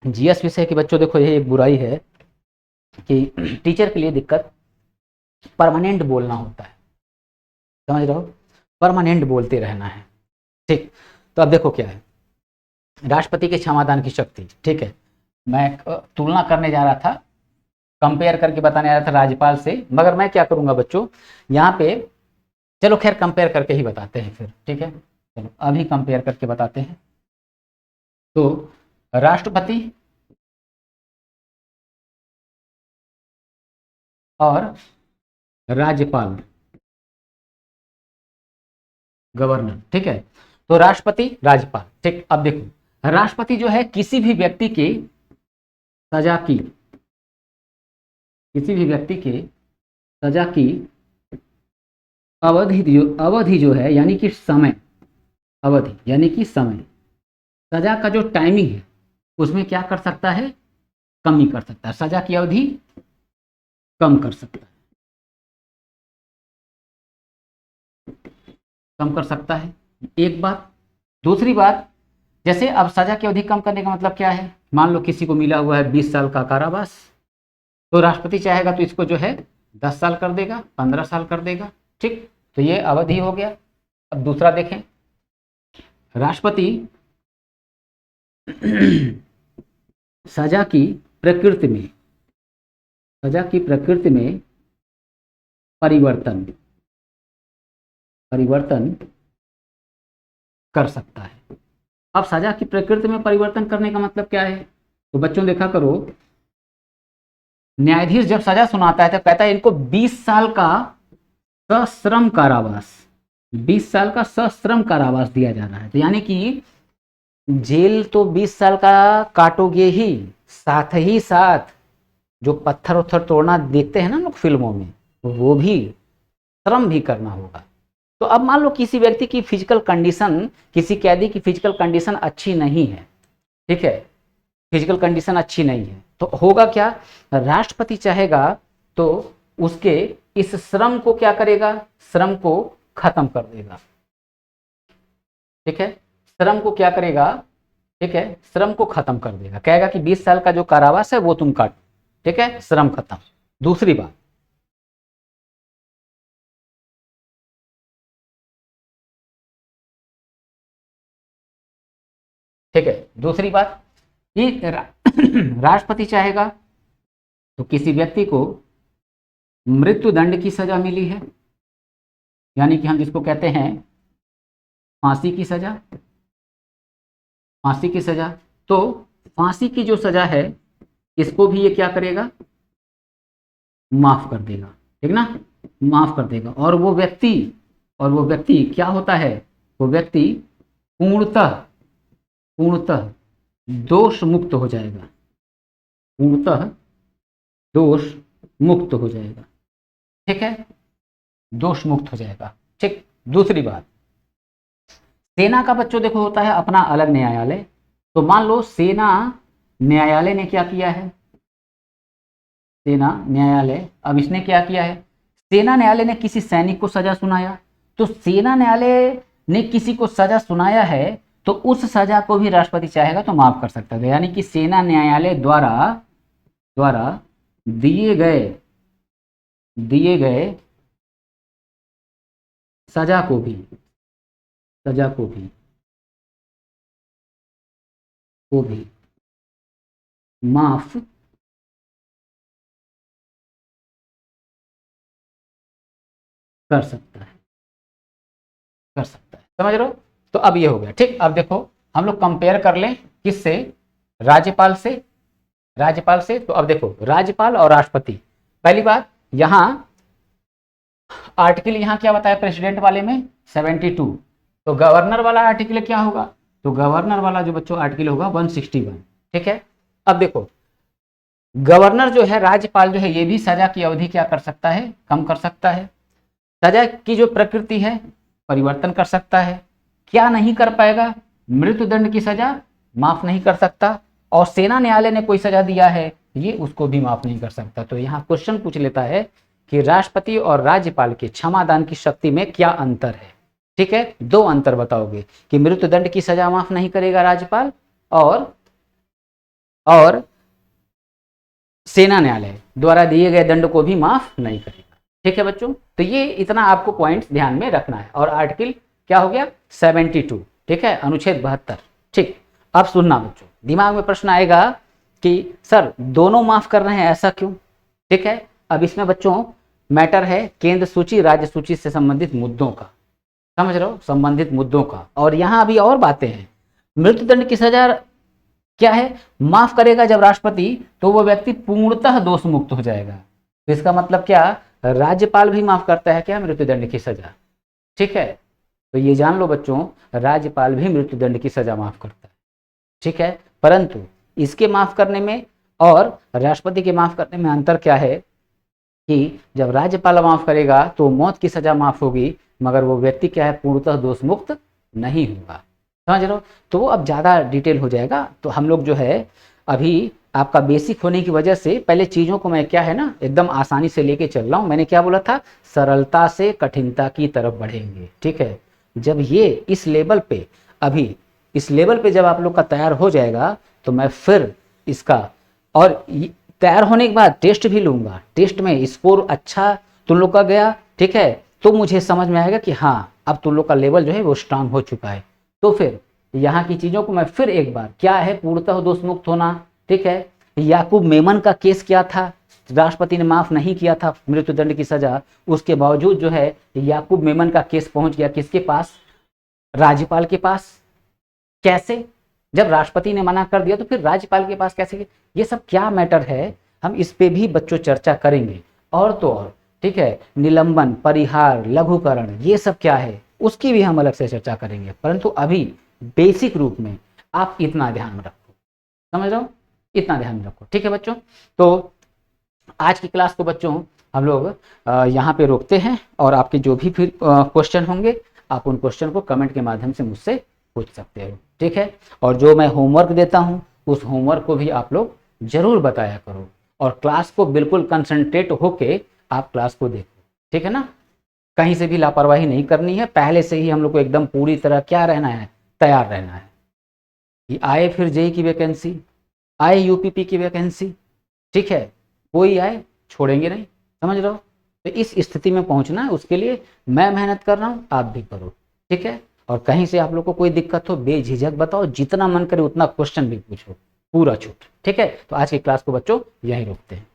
जीएस विषय के बच्चों देखो ये एक बुराई है कि टीचर के लिए दिक्कत परमानेंट बोलना होता है, समझ रहे हो, परमानेंट बोलते रहना है। ठीक, तो अब देखो क्या है, राष्ट्रपति के क्षमादान की शक्ति। ठीक है, मैं तुलना करने जा रहा था, कंपेयर करके बताने जा रहा था राज्यपाल से, मगर मैं क्या करूंगा बच्चों यहाँ पे, चलो खैर कंपेयर करके ही बताते हैं फिर। ठीक है, चलो अभी कंपेयर करके बताते हैं। तो राष्ट्रपति और राज्यपाल, गवर्नर। ठीक है, तो राष्ट्रपति राज्यपाल। ठीक, अब देखो राष्ट्रपति जो है किसी भी व्यक्ति के सजा की, किसी भी व्यक्ति के सजा की अवधि जो है यानी कि समय, अवधि यानी कि समय, सजा का जो टाइमिंग है उसमें क्या कर सकता है, कमी कर सकता है, सजा की अवधि कम कर सकता है, कम कर सकता है, एक बात। दूसरी बात, जैसे अब सजा की अवधि कम करने का मतलब क्या है, मान लो किसी को मिला हुआ है 20 साल का कारावास, तो राष्ट्रपति चाहेगा तो इसको जो है 10 साल कर देगा, 15 साल कर देगा। ठीक, तो ये अवधि हो गया। अब दूसरा देखें, राष्ट्रपति सजा की प्रकृति में, सजा की प्रकृति में परिवर्तन, परिवर्तन कर सकता है। अब सजा की प्रकृति में परिवर्तन करने का मतलब क्या है, तो बच्चों देखा करो, न्यायाधीश जब सजा सुनाता है तो कहता है इनको 20 साल का सश्रम कारावास, 20 साल का सश्रम कारावास दिया जा रहा है। तो यानी कि जेल तो 20 साल का काटोगे ही साथ जो पत्थर उत्थर तोड़ना देखते हैं ना लोग फिल्मों में, वो भी श्रम भी करना होगा। तो अब मान लो किसी व्यक्ति की फिजिकल कंडीशन, किसी कैदी की फिजिकल कंडीशन अच्छी नहीं है, ठीक है, फिजिकल कंडीशन अच्छी नहीं है, तो होगा क्या, राष्ट्रपति चाहेगा तो उसके इस श्रम को क्या करेगा, श्रम को खत्म कर देगा। ठीक है, श्रम को क्या करेगा, ठीक है, श्रम को खत्म कर देगा, कहेगा कि 20 साल का जो कारावास है वो तुम काटो। ठीक है, श्रम खत्म। दूसरी बात, ठीक है, दूसरी बात ये राष्ट्रपति चाहेगा तो किसी व्यक्ति को मृत्यु दंड की सजा मिली है, यानी कि हम जिसको कहते हैं फांसी की सजा, फांसी की सजा, तो फांसी की जो सजा है इसको भी ये क्या करेगा, माफ कर देगा। ठीक ना, माफ कर देगा। और वो व्यक्ति, और वो व्यक्ति क्या होता है, वो व्यक्ति पूर्णतः, पूर्णतः दोष मुक्त हो जाएगा, पूर्णतः दोष मुक्त हो जाएगा। ठीक है, दोष मुक्त हो जाएगा। ठीक, दूसरी बात, सेना का बच्चों देखो होता है अपना अलग न्यायालय, तो मान लो सेना न्यायालय ने क्या किया है, सेना न्यायालय, अब इसने क्या किया है, सेना न्यायालय ने किसी सैनिक को सजा सुनाया, तो सेना न्यायालय ने किसी को सजा सुनाया है तो उस सजा को भी राष्ट्रपति चाहेगा तो माफ कर सकता है। यानी कि सेना न्यायालय द्वारा द्वारा दिए गए, दिए गए सजा को भी, सजा को भी, को भी माफ कर सकता है, कर सकता है, समझ रहे हो। तो अब ये हो गया। ठीक, अब देखो हम लोग कंपेयर कर लें किससे, राज्यपाल से, राज्यपाल से। तो अब देखो राज्यपाल और राष्ट्रपति, पहली बात यहां आर्टिकल यहां क्या बताया प्रेसिडेंट वाले में 72, तो गवर्नर वाला आर्टिकल क्या होगा, तो गवर्नर वाला जो बच्चों आर्टिकल होगा 161। ठीक है, अब देखो गवर्नर जो है, राज्यपाल जो है, ये भी सजा की अवधि क्या कर सकता है, कम कर सकता है। सजा की जो प्रकृति है परिवर्तन कर सकता है। क्या नहीं कर पाएगा, मृत्युदंड की सजा माफ नहीं कर सकता, और सेना न्यायालय ने कोई सजा दिया है ये उसको भी माफ नहीं कर सकता। तो यहाँ क्वेश्चन पूछ लेता है कि राष्ट्रपति और राज्यपाल के क्षमादान की शक्ति में क्या अंतर है। ठीक है, दो अंतर बताओगे कि मृत्युदंड की सजा माफ नहीं करेगा राज्यपाल, और सेना न्यायालय द्वारा दिए गए दंड को भी माफ नहीं करेगा। ठीक है बच्चों, तो ये इतना आपको पॉइंट्स ध्यान में रखना है। और आर्टिकल क्या हो गया 72, ठीक है, अनुच्छेद 72। ठीक, अब सुनना बच्चों, दिमाग में प्रश्न आएगा कि सर दोनों माफ कर रहे हैं, ऐसा क्यों? ठीक है, अब इसमें बच्चों मैटर है केंद्र सूची राज्य सूची से संबंधित मुद्दों का, समझ रहे हो, संबंधित मुद्दों का। और यहाँ अभी और बातें हैं। मृत्युदंड की सजा क्या है, माफ करेगा जब राष्ट्रपति, तो वो व्यक्ति पूर्णतः दोष मुक्त हो जाएगा। तो इसका मतलब क्या, राज्यपाल भी माफ करता है क्या मृत्युदंड की सजा? ठीक है, तो ये जान लो बच्चों, राज्यपाल भी मृत्युदंड की सजा माफ करता है। ठीक है, परंतु इसके माफ करने में और राष्ट्रपति के माफ करने में अंतर क्या है कि जब राज्यपाल माफ करेगा तो मौत की सजा माफ होगी, मगर वो व्यक्ति क्या है, पूर्णतः दोष मुक्त नहीं होगा। समझ रहे हो? तो वो अब ज़्यादा डिटेल हो जाएगा। तो हम लोग जो है अभी आपका बेसिक होने की वजह से पहले चीज़ों को मैं क्या है ना एकदम आसानी से लेके चल रहा हूँ। मैंने क्या बोला था, सरलता से कठिनता की तरफ बढ़ेंगे। ठीक है, जब ये इस लेवल पे, अभी इस लेवल पे जब आप लोग का तैयार हो जाएगा तो मैं फिर इसका, और तैयार होने के बाद टेस्ट भी लूँगा। टेस्ट में स्कोर अच्छा तुम लोग का गया, ठीक है, तो मुझे समझ में आएगा कि हाँ अब तुम लोग का लेवल जो है वो स्ट्रांग हो चुका है। तो फिर यहाँ की चीज़ों को मैं फिर एक बार, क्या है पूर्णतः दोष मुक्त होना, ठीक है, याकूब मेमन का केस क्या था, राष्ट्रपति ने माफ नहीं किया था मृत्युदंड की सजा, उसके बावजूद जो है याकूब मेमन का केस पहुंच गया किसके पास, राज्यपाल के पास। कैसे, जब राष्ट्रपति ने मना कर दिया तो फिर राज्यपाल के पास कैसे? ये सब क्या मैटर है, हम इस पे भी बच्चों चर्चा करेंगे। और तो और, ठीक है, निलंबन, परिहार, लघुकरण, ये सब क्या है उसकी भी हम अलग से चर्चा करेंगे। परंतु अभी बेसिक रूप में आप इतना ध्यान रखो, समझ रहे हो, इतना ध्यान रखो। ठीक है बच्चों, तो आज की क्लास को बच्चों हम लोग यहाँ पे रोकते हैं, और आपके जो भी फिर क्वेश्चन होंगे आप उन क्वेश्चन को कमेंट के माध्यम से मुझसे पूछ सकते हो। ठीक है, और जो मैं होमवर्क देता हूँ उस होमवर्क को भी आप लोग जरूर बताया करो, और क्लास को बिल्कुल कंसंट्रेट होके आप क्लास को देखो। ठीक है ना, कहीं से भी लापरवाही नहीं करनी है, पहले से ही हम लोग को एकदम पूरी तरह क्या रहना है, तैयार रहना है कि आए फिर जेई की वैकेंसी, आए यूपीपी की वैकेंसी, ठीक है, कोई आए छोड़ेंगे नहीं, समझ रहे हो। तो इस स्थिति में पहुंचना है, उसके लिए मैं मेहनत कर रहा हूं, आप भी करो। ठीक है, और कहीं से आप लोग को कोई दिक्कत हो बेझिझक बताओ, जितना मन करे उतना क्वेश्चन भी पूछो, पूरा छूट। ठीक है, तो आज की क्लास को बच्चों यहीं रोकते हैं।